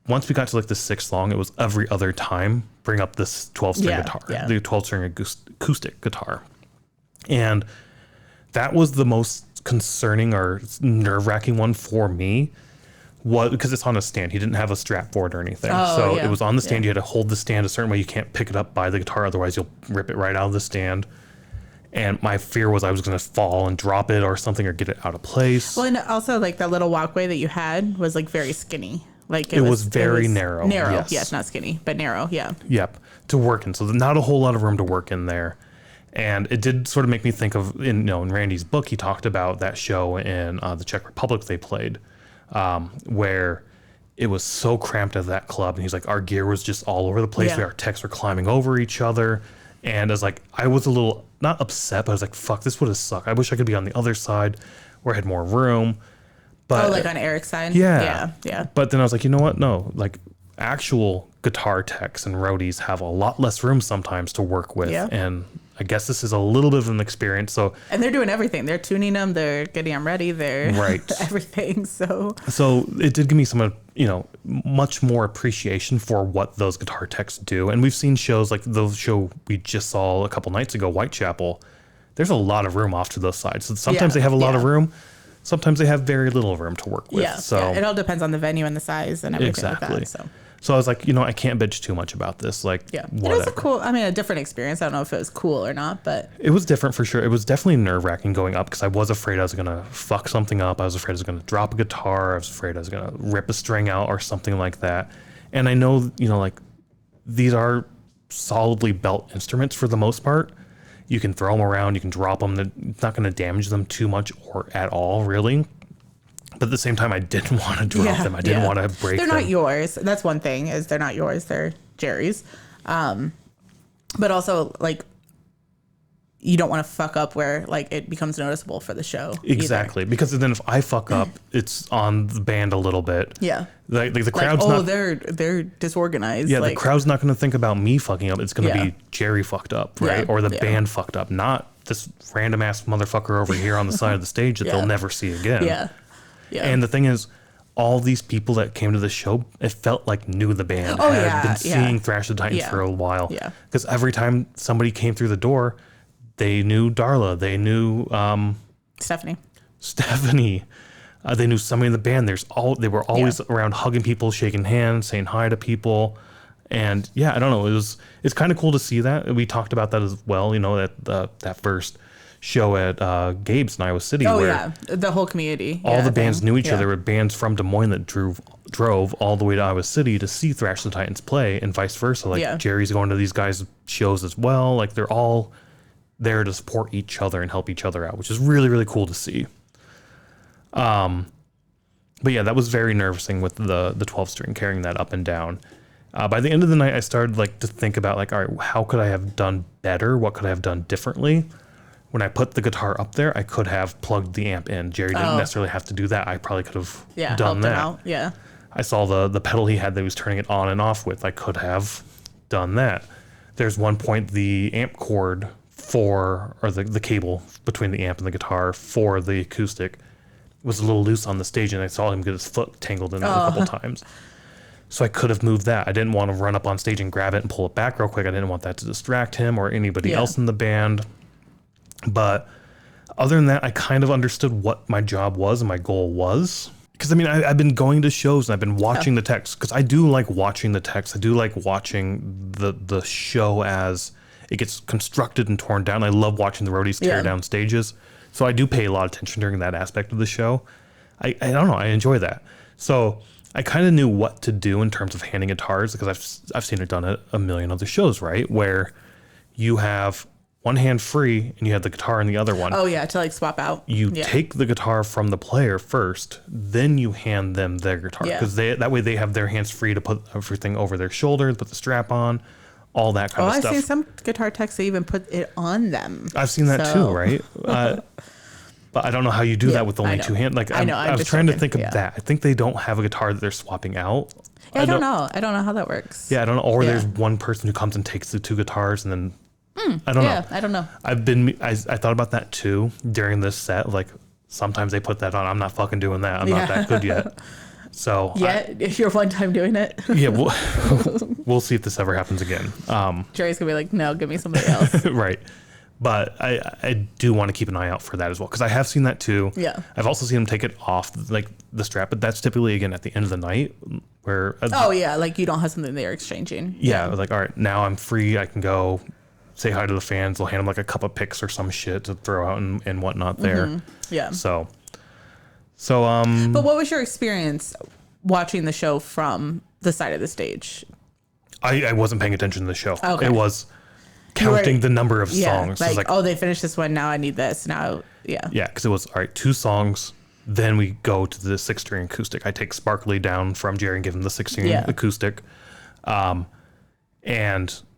once we got to like the 6th song, it was every other time bring up this 12-string guitar, the 12-string acoustic guitar. And that was the most concerning or nerve-wracking one for me, because it's on a stand. He didn't have a strap for it or anything. It was on the stand. You had to hold the stand a certain way. You can't pick it up by the guitar, otherwise you'll rip it right out of the stand. And my fear was I was going to fall and drop it or something or get it out of place.
Well, and also like that little walkway that you had was like very skinny. Like
it was very narrow.
Narrow, yes, not skinny, but narrow, yeah.
Yep, to work in. So not a whole lot of room to work in there. And it did sort of make me think of, in Randy's book, he talked about that show in the Czech Republic they played, where it was so cramped at that club. And he's like, our gear was just all over the place. Our techs were climbing over each other. And I was a little, not upset, but I was like, fuck, this would have sucked. I wish I could be on the other side where I had more room. But,
like on Eric's side?
Yeah.
Yeah.
But then I was like, you know what? No, like actual guitar techs and roadies have a lot less room sometimes to work with.
Yeah.
And I guess this is a little bit of an experience. So
And they're doing everything. They're tuning them. They're getting them ready. They're
Right.
everything. So
it did give me some, much more appreciation for what those guitar techs do. And we've seen shows like the show we just saw a couple nights ago, Whitechapel. There's a lot of room off to those sides. So sometimes they have a lot of room. Sometimes they have very little room to work with. So
it all depends on the venue and the size and everything
exactly.
like that.
So I was like, I can't bitch too much about this. Like,
Yeah,
whatever.
it was a cool. I mean, a different experience. I don't know if it was cool or not, but
It was different for sure. It was definitely nerve wracking going up because I was afraid I was gonna fuck something up. I was afraid I was gonna drop a guitar. I was afraid I was gonna rip a string out or something like that. And I know, like these are solidly built instruments for the most part. You can throw them around, you can drop them. It's not gonna damage them too much or at all, really. But at the same time, I didn't want to drop them. I didn't want to break them.
They're not yours. That's one thing, is they're not yours. They're Jerry's. But also, like, you don't want to fuck up where, like, it becomes noticeable for the show.
Exactly. Because then if I fuck up, it's on the band a little bit.
Yeah.
Like the crowd's not...
they're disorganized.
Yeah,
like,
the crowd's not going to think about me fucking up. It's going to be Jerry fucked up, right?
Yeah,
Or the
yeah.
band fucked up, not this random ass motherfucker over here on the side of the stage that they'll never see again.
Yeah. Yeah.
And the thing is, all these people that came to the show, it felt like knew the band,
Oh,
had
yeah,
been
yeah.
seeing Thrash the Titans
Yeah.
for a while.
Yeah.
Because every time somebody came through the door, they knew Darla, they knew
Stephanie.
Stephanie. They knew somebody in the band. They were always around hugging people, shaking hands, saying hi to people. And yeah, I don't know. It's kind of cool to see that. We talked about that as well, at that first show at Gabe's in Iowa City.
Oh,
where
yeah. The whole community.
all the bands knew each
Yeah.
other. There were bands from Des Moines that drove all the way to Iowa City to see Thrash the Titans play, and vice versa. Like Jerry's going to these guys' shows as well. Like they're all there to support each other and help each other out, which is really, really cool to see. But yeah, that was very nervousing with the 12-string carrying that up and down. By the end of the night, I started to think about all right, how could I have done better? What could I have done differently? When I put the guitar up there, I could have plugged the amp in. Jerry didn't necessarily have to do that. I probably could have done
helped
that.
him out. Yeah.
I saw the pedal he had that he was turning it on and off with. I could have done that. There's one point the amp cord or the cable between the amp and the guitar for the acoustic was a little loose on the stage, and I saw him get his foot tangled in it a couple times. So I could have moved that. I didn't want to run up on stage and grab it and pull it back real quick. I didn't want that to distract him or anybody else in the band. But other than that, I kind of understood what my job was and my goal was. Because, I've been going to shows and I've been watching the text. Because I do like watching the text. I do like watching the show as it gets constructed and torn down. I love watching the roadies tear down stages. So I do pay a lot of attention during that aspect of the show. I don't know. I enjoy that. So I kind of knew what to do in terms of handing guitars because I've seen it done at a million other shows, right? Where you have one hand free and you have the guitar in the other one.
Oh, yeah, to swap out.
You take the guitar from the player first, then you hand them their guitar because that way they have their hands free to put everything over their shoulders, put the strap on, all that kind of stuff.
I've seen some guitar techs that even put it on them.
I've seen that too, right? But I don't know how you do that with only two hands. I was trying to think of that. I think they don't have a guitar that they're swapping out.
Yeah, I don't know. I don't know how that works.
Yeah, I don't know. Or there's one person who comes and takes the two guitars and then I don't know.
Yeah, I don't know.
I thought about that too during this set. Sometimes they put that on. I'm not fucking doing that. I'm not that good yet. So
if you're one time doing it.
Yeah, we'll see if this ever happens again.
Jerry's gonna be like, no, give me somebody else.
Right. But I do want to keep an eye out for that as well because I have seen that too.
Yeah.
I've also seen them take it off the strap, but that's typically again at the end of the night where.
You don't have something they're exchanging.
Yeah, all right, now I'm free. I can go say hi to the fans. They'll hand them a cup of picks or some shit to throw out and whatnot there.
Mm-hmm. Yeah.
So.
But what was your experience watching the show from the side of the stage?
I wasn't paying attention to the show.
Okay.
It was counting the number of songs.
They finished this one. Now I need this. Now, yeah.
Yeah, because it was, all right, 2 songs. Then we go to the 6-string acoustic. I take Sparkly down from Jerry and give him the 6-string acoustic. And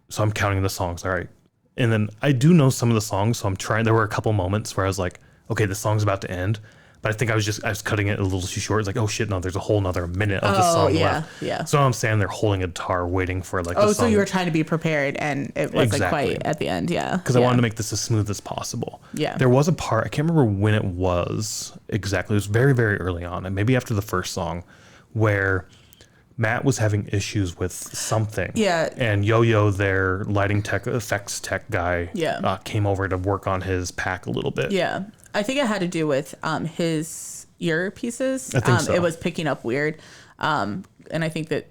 so I'm counting the songs. All right. And then I do know some of the songs. So I'm trying. There were a couple moments where I was like, okay, the song's about to end. But I think I was cutting it a little too short. It's like, oh shit, no, there's a whole nother minute of the song left.
Yeah.
So I'm standing there holding a guitar, waiting for like.
Oh,
the
so
song.
you were trying to be prepared, and it wasn't quite at the end. Yeah.
Because I wanted to make this as smooth as possible.
Yeah.
There was a part, I can't remember when it was exactly. It was very, very early on, and maybe after the first song, where Matt was having issues with something.
Yeah.
And Yo-Yo, their lighting tech, effects tech guy,
Yeah.
came over to work on his pack a little bit.
Yeah. I think it had to do with his earpieces.
I think so.
It was picking up weird. And I think that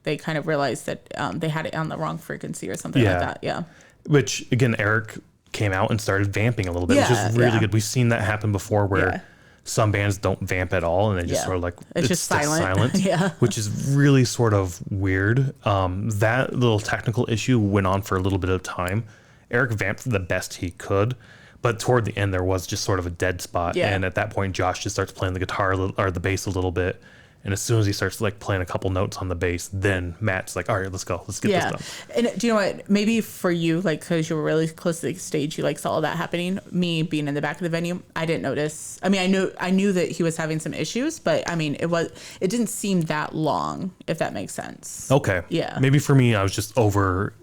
they kind of realized that they had it on the wrong frequency or something like that. Yeah.
Which, again, Eric came out and started vamping a little bit, which is really good. We've seen that happen before where some bands don't vamp at all and they just sort of like
it's just silent.
Yeah, which is really sort of weird. That little technical issue went on for a little bit of time. Eric vamped the best he could, but toward the end there was just sort of a dead spot, and at that point Josh just starts playing the guitar or the bass a little bit. And as soon as he starts like playing a couple notes on the bass, then Matt's like, all right, let's go. Let's get this done.
And do you know what? Maybe for you, like, because you were really close to the stage, you like saw all that happening. Me being in the back of the venue, I didn't notice. I mean, I knew that he was having some issues, but I mean, it didn't seem that long, if that makes sense.
Okay.
Yeah.
Maybe for me, I was just over,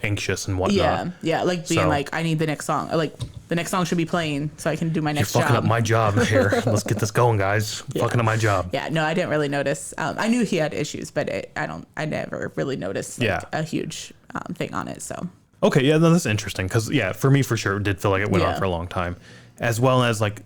anxious and whatnot.
Yeah. Like being like, I need the next song. Or, like the next song should be playing so I can do my next job.
You're fucking up my job here. Let's get this going, guys. Fucking up my job.
Yeah. No, I didn't really notice. I knew he had issues, but I never really noticed a huge thing on it. So.
Okay. Yeah. No, that's interesting. Cause for me, for sure, it did feel like it went on for a long time, as well as like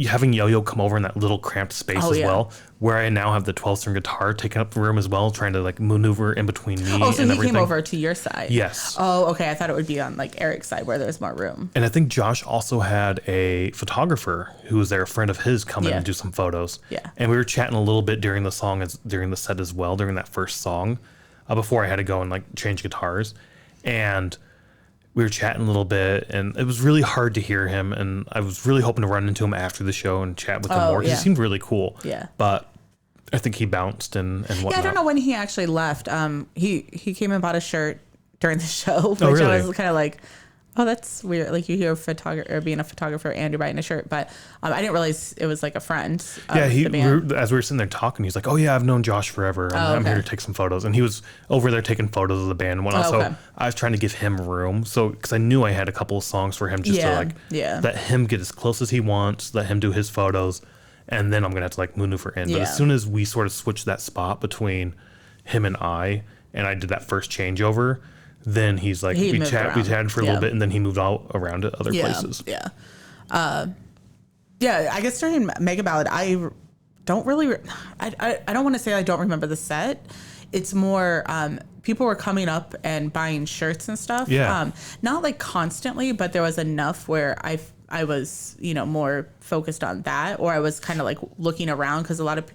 having Yo-Yo come over in that little cramped space well, where I now have the 12-string guitar taking up the room as well, trying to like maneuver in between me and everything.
Oh, so he came over to your side?
Yes.
Oh, okay. I thought it would be on like Eric's side where there's more room.
And I think Josh also had a photographer who was there, a friend of his, come in and do some photos.
Yeah.
And we were chatting a little bit during the set as well, during that first song, before I had to go and like change guitars. And we were chatting a little bit, and it was really hard to hear him. And I was really hoping to run into him after the show and chat with him more, because he seemed really cool.
Yeah.
But I think he bounced and whatnot.
Yeah, I don't know when he actually left. He came and bought a shirt during the show, which
really?
I was kind of like, oh, that's weird. Like you hear being a photographer and you're buying a shirt, but I didn't realize it was like a friend.
As we were sitting there talking, he's like, "Oh yeah, I've known Josh forever. I'm here to take some photos." And he was over there taking photos of the band and whatnot. So I was trying to give him room, because I knew I had a couple of songs for him just to like let him get as close as he wants, let him do his photos, and then I'm gonna have to like maneuver in. But as soon as we sort of switched that spot between him and I did that first changeover, then he's like, we chatted for a little bit, and then he moved all around to other places.
Yeah. I guess during Mega Ballad, I don't really, I don't want to say I don't remember the set. It's more, people were coming up and buying shirts and stuff.
Yeah.
Not like constantly, but there was enough where I was, more focused on that, or I was kind of like looking around, because a lot of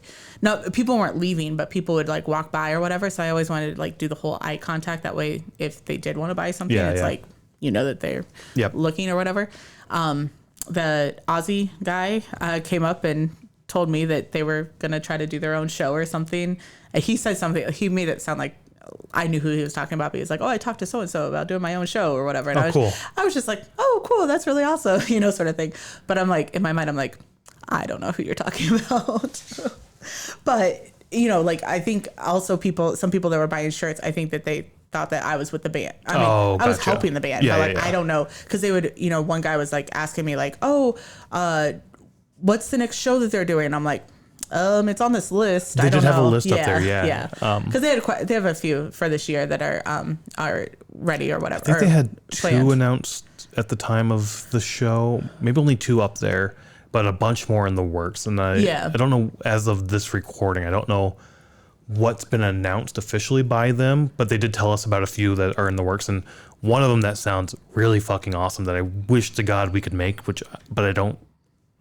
people weren't leaving, but people would like walk by or whatever. So I always wanted to like do the whole eye contact. That way, if they did want to buy something, it's like, that they're looking or whatever. The Aussie guy came up and told me that they were going to try to do their own show or something. He said something, he made it sound like I knew who he was talking about, but he was like, oh, I talked to so-and-so about doing my own show or whatever. And I was just like, oh, cool. That's really awesome. Sort of thing. But I'm like, in my mind, I'm like, I don't know who you're talking about. But, like, I think also some people that were buying shirts, I think that they thought that I was with the band. I mean, I was helping the band. But I don't know. Because they would, one guy was like asking me like, oh, what's the next show that they're doing? And I'm like, it's on this list.
They did have a list up there, yeah.
Because they have a few for this year that are ready or whatever.
I think they had two announced at the time of the show. Maybe only two up there, but a bunch more in the works. And I don't know, as of this recording, I don't know what's been announced officially by them, but they did tell us about a few that are in the works. And one of them that sounds really fucking awesome that I wish to God we could make, but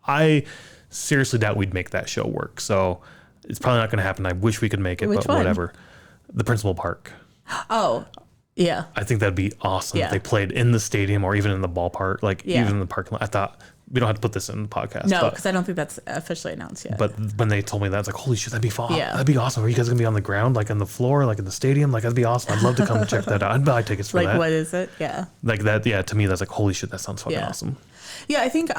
I seriously doubt we'd make that show work. So it's probably not going to happen. I wish we could make it, but whatever. The Principal Park.
Oh, yeah.
I think that'd be awesome if they played in the stadium or even in the ballpark, even in the parking lot. I thought we don't have to put this in the podcast.
No, because I don't think that's officially announced yet.
But when they told me that, it's like, holy shit, that'd be fun.
Yeah.
That'd be awesome. Are you guys gonna be on the ground, like on the floor, like in the stadium? Like that'd be awesome. I'd love to come check that out. I'd buy tickets for
like,
that.
what is it? Yeah.
Like that, yeah. To me, that's like, holy shit, that sounds fucking awesome.
Yeah, I think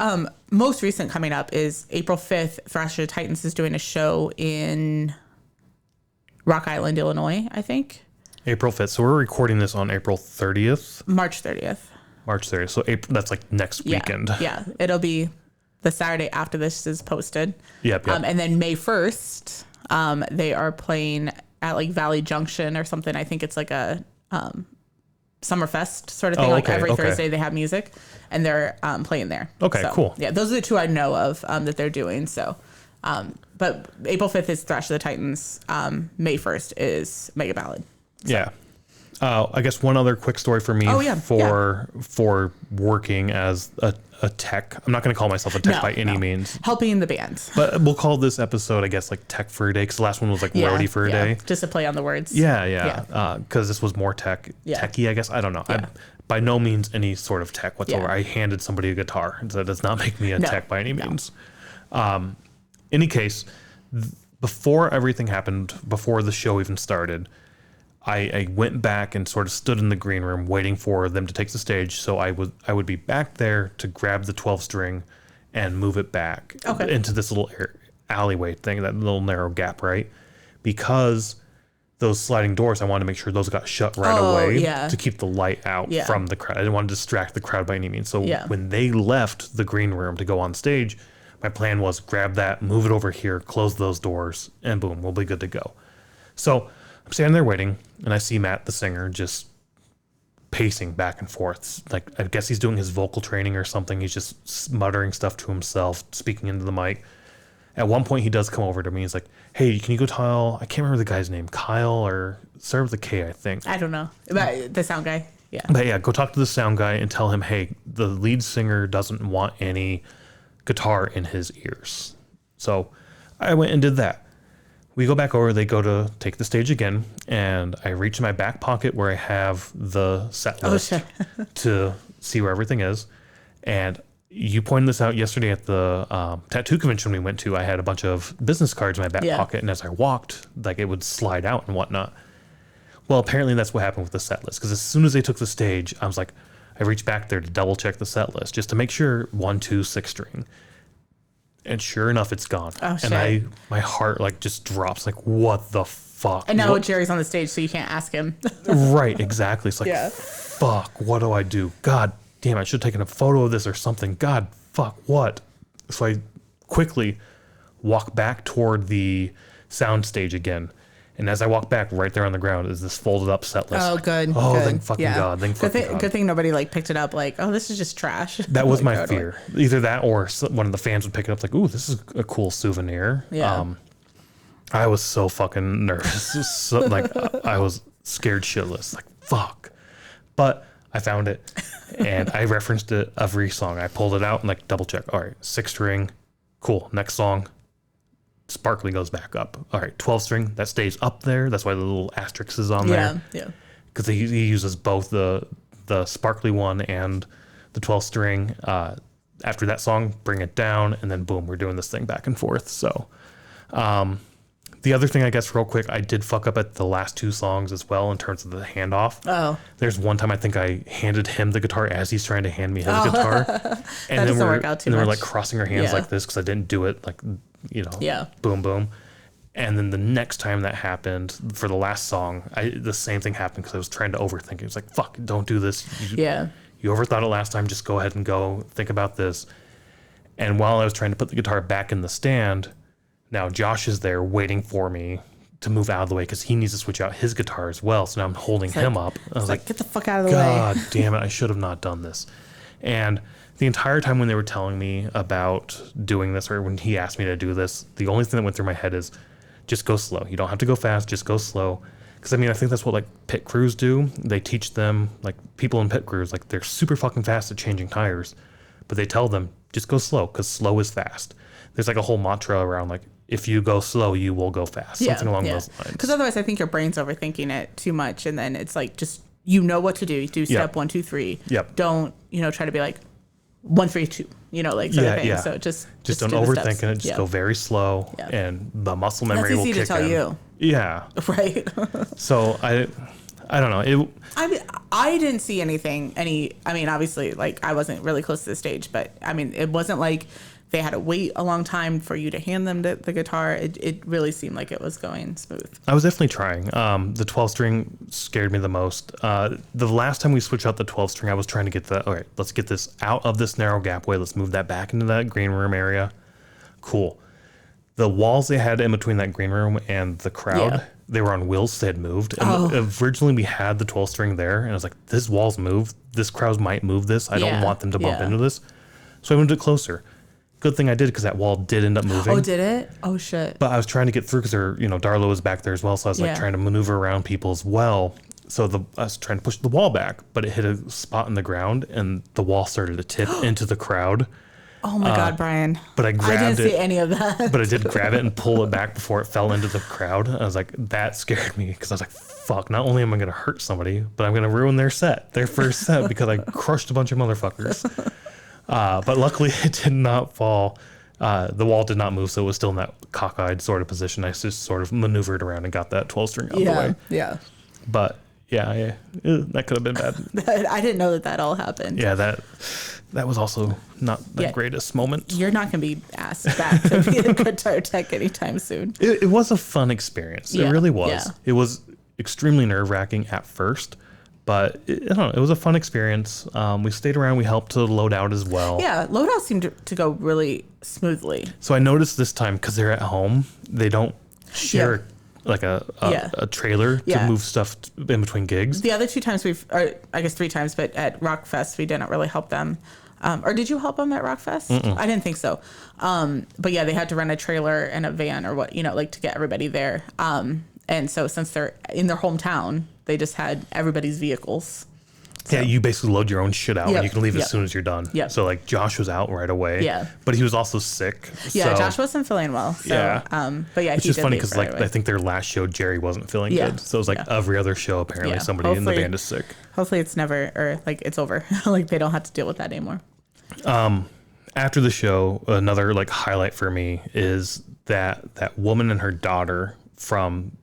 most recent coming up is April 5th. Thrasher Titans is doing a show in Rock Island, Illinois, I think.
April 5th. So we're recording this on April 30th.
March 30th.
March 30th. So April, that's like next weekend.
Yeah, it'll be the Saturday after this is posted.
Yep.
And then May 1st, they are playing at like Valley Junction or something. I think it's like a Summerfest sort of thing. Like every Thursday they have music and they're playing there.
Okay,
so,
cool.
Yeah, those are the two I know of that they're doing. So, but April 5th is Thrash of the Titans. May 1st is Mega Ballad. So.
Yeah. I guess one other quick story for me for working as a tech. I'm not going to call myself a tech by any means.
Helping the bands.
But we'll call this episode, I guess, like Tech for a Day, because the last one was like Roadie for a Day.
Just to play on the words.
Yeah. Because this was more techy, I guess. I don't know.
Yeah.
By no means any sort of tech whatsoever.
Yeah.
I handed somebody a guitar. That does not make me a tech by any means. Any case, before everything happened, before the show even started, I went back and sort of stood in the green room waiting for them to take the stage. So I would be back there to grab the 12 string and move it back into this little alleyway thing, that little narrow gap, right? Because those sliding doors, I wanted to make sure those got shut right away to keep the light out from the crowd. I didn't want to distract the crowd by any means. So when they left the green room to go on stage, my plan was grab that, move it over here, close those doors, and boom, we'll be good to go. So I'm standing there waiting, and I see Matt, the singer, just pacing back and forth. Like, I guess he's doing his vocal training or something. He's just muttering stuff to himself, speaking into the mic. At one point, he does come over to me. He's like, hey, can you go tell, I can't remember the guy's name, Kyle, or started with a K, I think.
I don't know. But the sound guy. Yeah.
But yeah, go talk to the sound guy and tell him, hey, the lead singer doesn't want any guitar in his ears. So I went and did that. We go back over, they go to take the stage again, and I reach in my back pocket where I have the set list to see where everything is. And you pointed this out yesterday at the tattoo convention we went to. I had a bunch of business cards in my back pocket, and as I walked, like it would slide out and whatnot. Well, apparently that's what happened with the set list, because as soon as they took the stage, I was like, I reached back there to double check the set list just to make sure 1, 2, 6 string. And sure enough, it's gone.
Oh, shit.
And my heart like just drops. Like, what the fuck?
And now Jerry's on the stage, so you can't ask him.
Right, exactly. It's like, fuck, what do I do? God damn, I should have taken a photo of this or something. God, fuck, what? So I quickly walk back toward the sound stage again. And as I walk back, right there on the ground is this folded up set list.
Oh, good.
Oh,
good.
thank fucking God. Thank fucking God.
Good thing nobody like picked it up like, oh, this is just trash.
That was my fear. Either that or one of the fans would pick it up like, ooh, this is a cool souvenir.
Yeah.
I was so fucking nervous. I was scared shitless. Like, fuck. But I found it and I referenced it every song. I pulled it out and like double check. All right, 6 string. Cool. Next song. Sparkly goes back up. All right, 12 string, that stays up there. That's why the little asterisk is on there.
Yeah.
Because he uses both the sparkly one and the 12 string. After that song, bring it down, and then boom, we're doing this thing back and forth. So, the other thing, I guess, real quick, I did fuck up at the last 2 songs as well in terms of the handoff.
Oh.
There's one time I think I handed him the guitar as he's trying to hand me his guitar. And then
work out too
much.
We're
like crossing our hands like this because I didn't do it like, boom, boom. And then the next time that happened for the last song, the same thing happened because I was trying to overthink it. It was like, fuck, don't do this. You overthought it last time. Just go ahead and go think about this. And while I was trying to put the guitar back in the stand, now Josh is there waiting for me to move out of the way because he needs to switch out his guitar as well. So now I'm holding him up. I was like,
get the fuck out of the
God damn it. I should have not done this. And the entire time when they were telling me about doing this, or when he asked me to do this, the only thing that went through my head is just go slow. You don't have to go fast, just go slow. Because I mean, I think that's what like pit crews do. They teach them, like people in pit crews, like they're super fucking fast at changing tires, but they tell them just go slow because slow is fast. There's like a whole mantra around like, if you go slow, you will go fast. Something along those lines.
Because otherwise I think your brain's overthinking it too much. And then it's like, just, you know what to do. You do step 1, 2, 3.
Yep.
Don't, try to be like, 1 3 2, like sort of thing. So just
don't
do the
overthink
steps.
it. Just go very slow, and the muscle
That's
memory will
easy
kick
to tell
in.
you,
Yeah.
right?
So I don't know.
I mean, I didn't see anything. I mean, obviously, like I wasn't really close to the stage, but I mean, it wasn't like they had to wait a long time for you to hand them the guitar. It really seemed like it was going smooth.
I was definitely trying. The 12 string scared me the most. The last time we switched out the 12 string, I was trying to get all right, let's get this out of this narrow gap way. Let's move that back into that green room area. Cool. The walls they had in between that green room and the crowd, they were on wheels. They had moved. And originally we had the 12 string there, and I was like, this wall's moved. This crowd might move this. I don't want them to bump into this. So I moved it closer. Good thing I did, because that wall did end up moving.
Oh, did it? Oh, shit.
But I was trying to get through because Darla was back there as well. So I was like trying to maneuver around people as well. So I was trying to push the wall back, but it hit a spot in the ground and the wall started to tip into the crowd.
Oh my God, Brian.
But I
didn't see any of that.
But I did grab it and pull it back before it fell into the crowd. I was like, that scared me, because I was like, fuck, not only am I going to hurt somebody, but I'm going to ruin their first set, because I crushed a bunch of motherfuckers. But luckily it did not fall. The wall did not move, so it was still in that cockeyed sort of position. I just sort of maneuvered around and got that 12 string out of the way.
Yeah.
But that could have been bad.
I didn't know that all happened.
Yeah, that was also not the greatest moment.
You're not going to be asked back to be a guitar tech anytime soon.
It was a fun experience. It really was. Yeah. It was extremely nerve-wracking at first, but I don't know, it was a fun experience. We stayed around. We helped to load out as well.
Yeah, load out seemed to go really smoothly.
So I noticed this time, because they're at home, they don't share like a trailer to move stuff in between gigs.
The other 2 times I guess 3 times, but at Rockfest we didn't really help them. Or did you help them at Rockfest? I didn't think so. But yeah, they had to rent a trailer and a van or what, like to get everybody there. And so since they're in their hometown, they just had everybody's vehicles. So.
Yeah, you basically load your own shit out, and you can leave as soon as you're done.
Yep.
So like Josh was out right away.
Yeah.
But he was also sick.
Yeah, Josh wasn't feeling well. So, but yeah,
it's just funny because I think their last show Jerry wasn't feeling good. So it was like every other show apparently somebody in the band is sick.
Hopefully it's never, or like it's over. Like they don't have to deal with that anymore.
After the show, another like highlight for me is that woman and her daughter from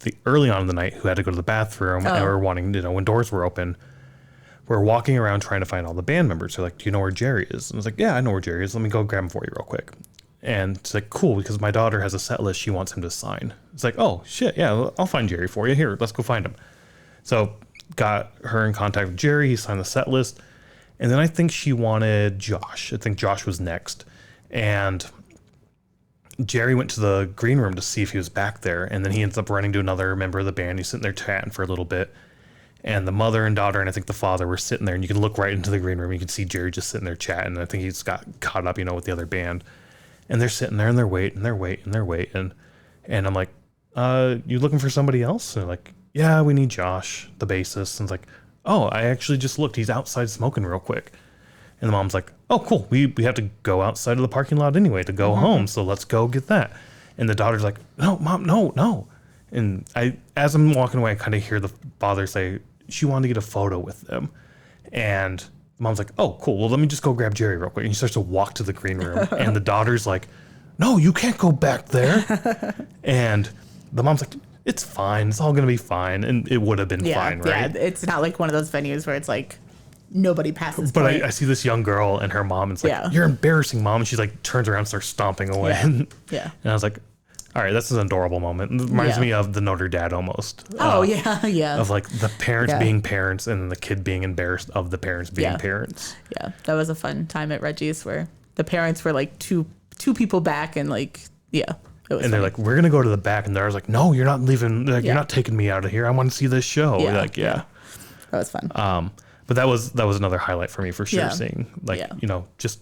the early on in the night who had to go to the bathroom and were wanting, when doors were open. We're walking around trying to find all the band members. They're like, do you know where Jerry is? And I was like, yeah, I know where Jerry is. Let me go grab him for you real quick. And it's like, cool, because my daughter has a set list she wants him to sign. It's like, oh, shit, yeah, I'll find Jerry for you. Here, let's go find him. So got her in contact with Jerry. He signed the set list. And then I think she wanted Josh. I think Josh was next. And Jerry went to the green room to see if he was back there. And then he ends up running to another member of the band. He's sitting there chatting for a little bit. And the mother and daughter, and I think the father, were sitting there, and you can look right into the green room. You can see Jerry just sitting there chatting. And I think he's got caught up, with the other band. And they're sitting there, and they're waiting. And I'm like, you looking for somebody else? And they're like, yeah, we need Josh, the bassist. And it's like, oh, I actually just looked. He's outside smoking real quick. And the mom's like, oh, cool. We have to go outside of the parking lot anyway to go home. So let's go get that. And the daughter's like, no, Mom, no. And as I'm walking away, I kind of hear the father say, she wanted to get a photo with them. And Mom's like, oh, cool. Well, let me just go grab Jerry real quick. And he starts to walk to the green room. And the daughter's like, no, you can't go back there. And the mom's like, it's fine. It's all going to be fine. And it would have been fine, right?
Yeah, it's not like one of those venues where it's like nobody passes
But I see this young girl and her mom. And it's like, you're embarrassing, Mom. And she like turns around and starts stomping away.
Yeah.
And I was like, all right, that's an adorable moment. It reminds me of the Notre Dad almost.
Oh, yeah.
Of like the parents being parents and the kid being embarrassed of the parents being parents.
Yeah, that was a fun time at Reggie's where the parents were like two people back and like, it was
and they're like, we're going to go to the back. And they're like, no, you're not leaving. Like, you're not taking me out of here. I want to see this show. Like, That
was fun.
But that was another highlight for me for sure. Seeing like, just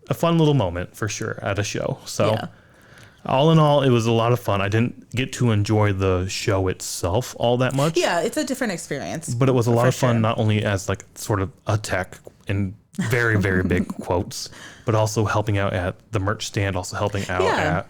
a fun little moment for sure at a show. So all in all, it was a lot of fun. I didn't get to enjoy the show itself all that much.
Yeah, it's a different experience.
But it was a lot of fun, not only as like sort of a tech in very, very big quotes, but also helping out at the merch stand, also helping out at,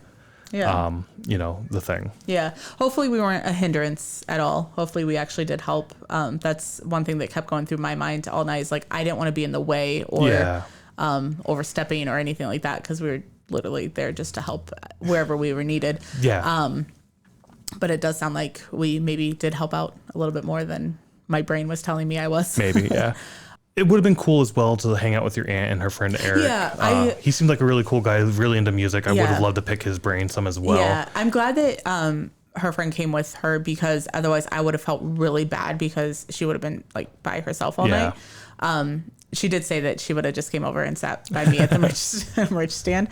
the thing. Yeah.
Hopefully we weren't a hindrance at all. Hopefully we actually did help. That's one thing that kept going through my mind all night is like, I didn't want to be in the way or overstepping or anything like that, because we were literally there just to help wherever we were needed.
Yeah.
But it does sound like we maybe did help out a little bit more than my brain was telling me I was.
Maybe, yeah. It would have been cool as well to hang out with your aunt and her friend Eric.
Yeah,
he seemed like a really cool guy, really into music. I would
Yeah.
have loved to pick his brain some as well.
Yeah, I'm glad that her friend came with her, because otherwise I would have felt really bad, because she would have been like by herself all
Yeah.
night. She did say that she would have just came over and sat by me at the merch stand.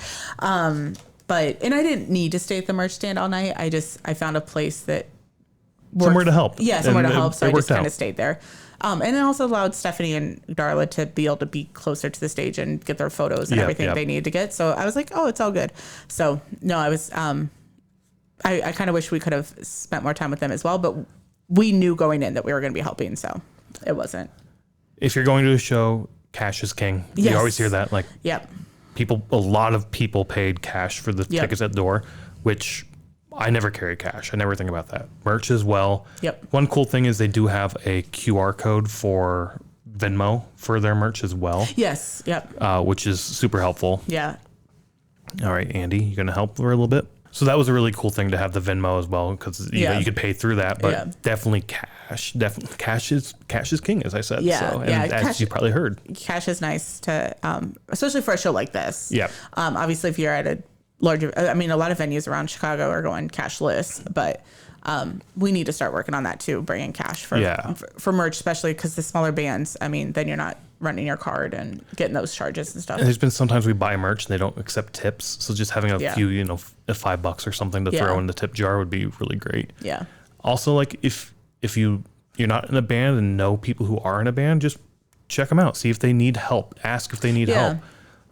But I didn't need to stay at the merch stand all night. I found a place that worked.
Somewhere to help.
Yeah, somewhere
And
to help. So
it
I just
worked
kind
out.
of stayed there. And it also allowed Stephanie and Darla to be able to be closer to the stage and get their photos and
Yep,
everything
yep.
they needed to get. So I was like, oh, it's all good. So no, I was, I kind of wish we could have spent more time with them as well, but we knew going in that we were going to be helping. So it wasn't.
If you're going to a show, cash is king.
Yes.
You always hear that. Like,
Yep.
a lot of people paid cash for the
Yep.
tickets at the door, which I never carry cash. I never think about that. Merch as well.
Yep.
One cool thing is they do have a QR code for Venmo for their merch as well,
Yes. Yep.
which is super helpful.
Yeah.
All right, Andy, you going to help her a little bit? So that was a really cool thing to have the Venmo as well, because
Yeah.
you could pay through that, but
Yeah.
definitely cash. Definitely cash is king, as I said.
Yeah,
So, and
yeah,
as
cash-
you probably heard.
Cash is nice to, especially for a show like this.
Yeah.
Obviously, if you're at a larger, I mean, a lot of venues around Chicago are going cashless, but we need to start working on that too, bringing cash for
Yeah.
for merch, especially because the smaller bands. I mean, then you're not running your card and getting those charges and stuff.
And there's been sometimes we buy merch and they don't accept tips. So just having a
Yeah.
few, $5 or something to
Yeah.
throw in the tip jar would be really great.
Yeah.
Also, like if you're not in a band and know people who are in a band, just check them out. See if they need help. Ask if they need
Yeah.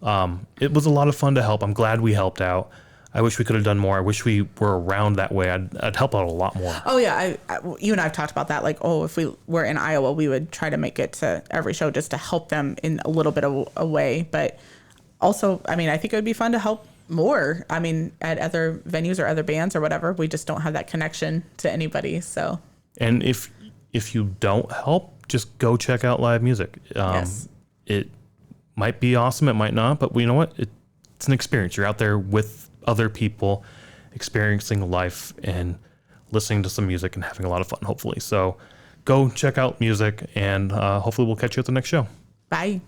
help. It was a lot of fun to help. I'm glad we helped out. I wish we could have done more. I wish we were around that way. I'd help out a lot more.
Oh yeah, you and I have talked about that. Like, oh, if we were in Iowa, we would try to make it to every show just to help them in a little bit of a way. But also, I mean, I think it would be fun to help more. I mean, at other venues or other bands or whatever, we just don't have that connection to anybody. So
And if you don't help, just go check out live music.
Yes.
It might be awesome. It might not. But you know what? It's an experience. You're out there with other people experiencing life and listening to some music and having a lot of fun, hopefully. So go check out music, and hopefully we'll catch you at the next show.
bye.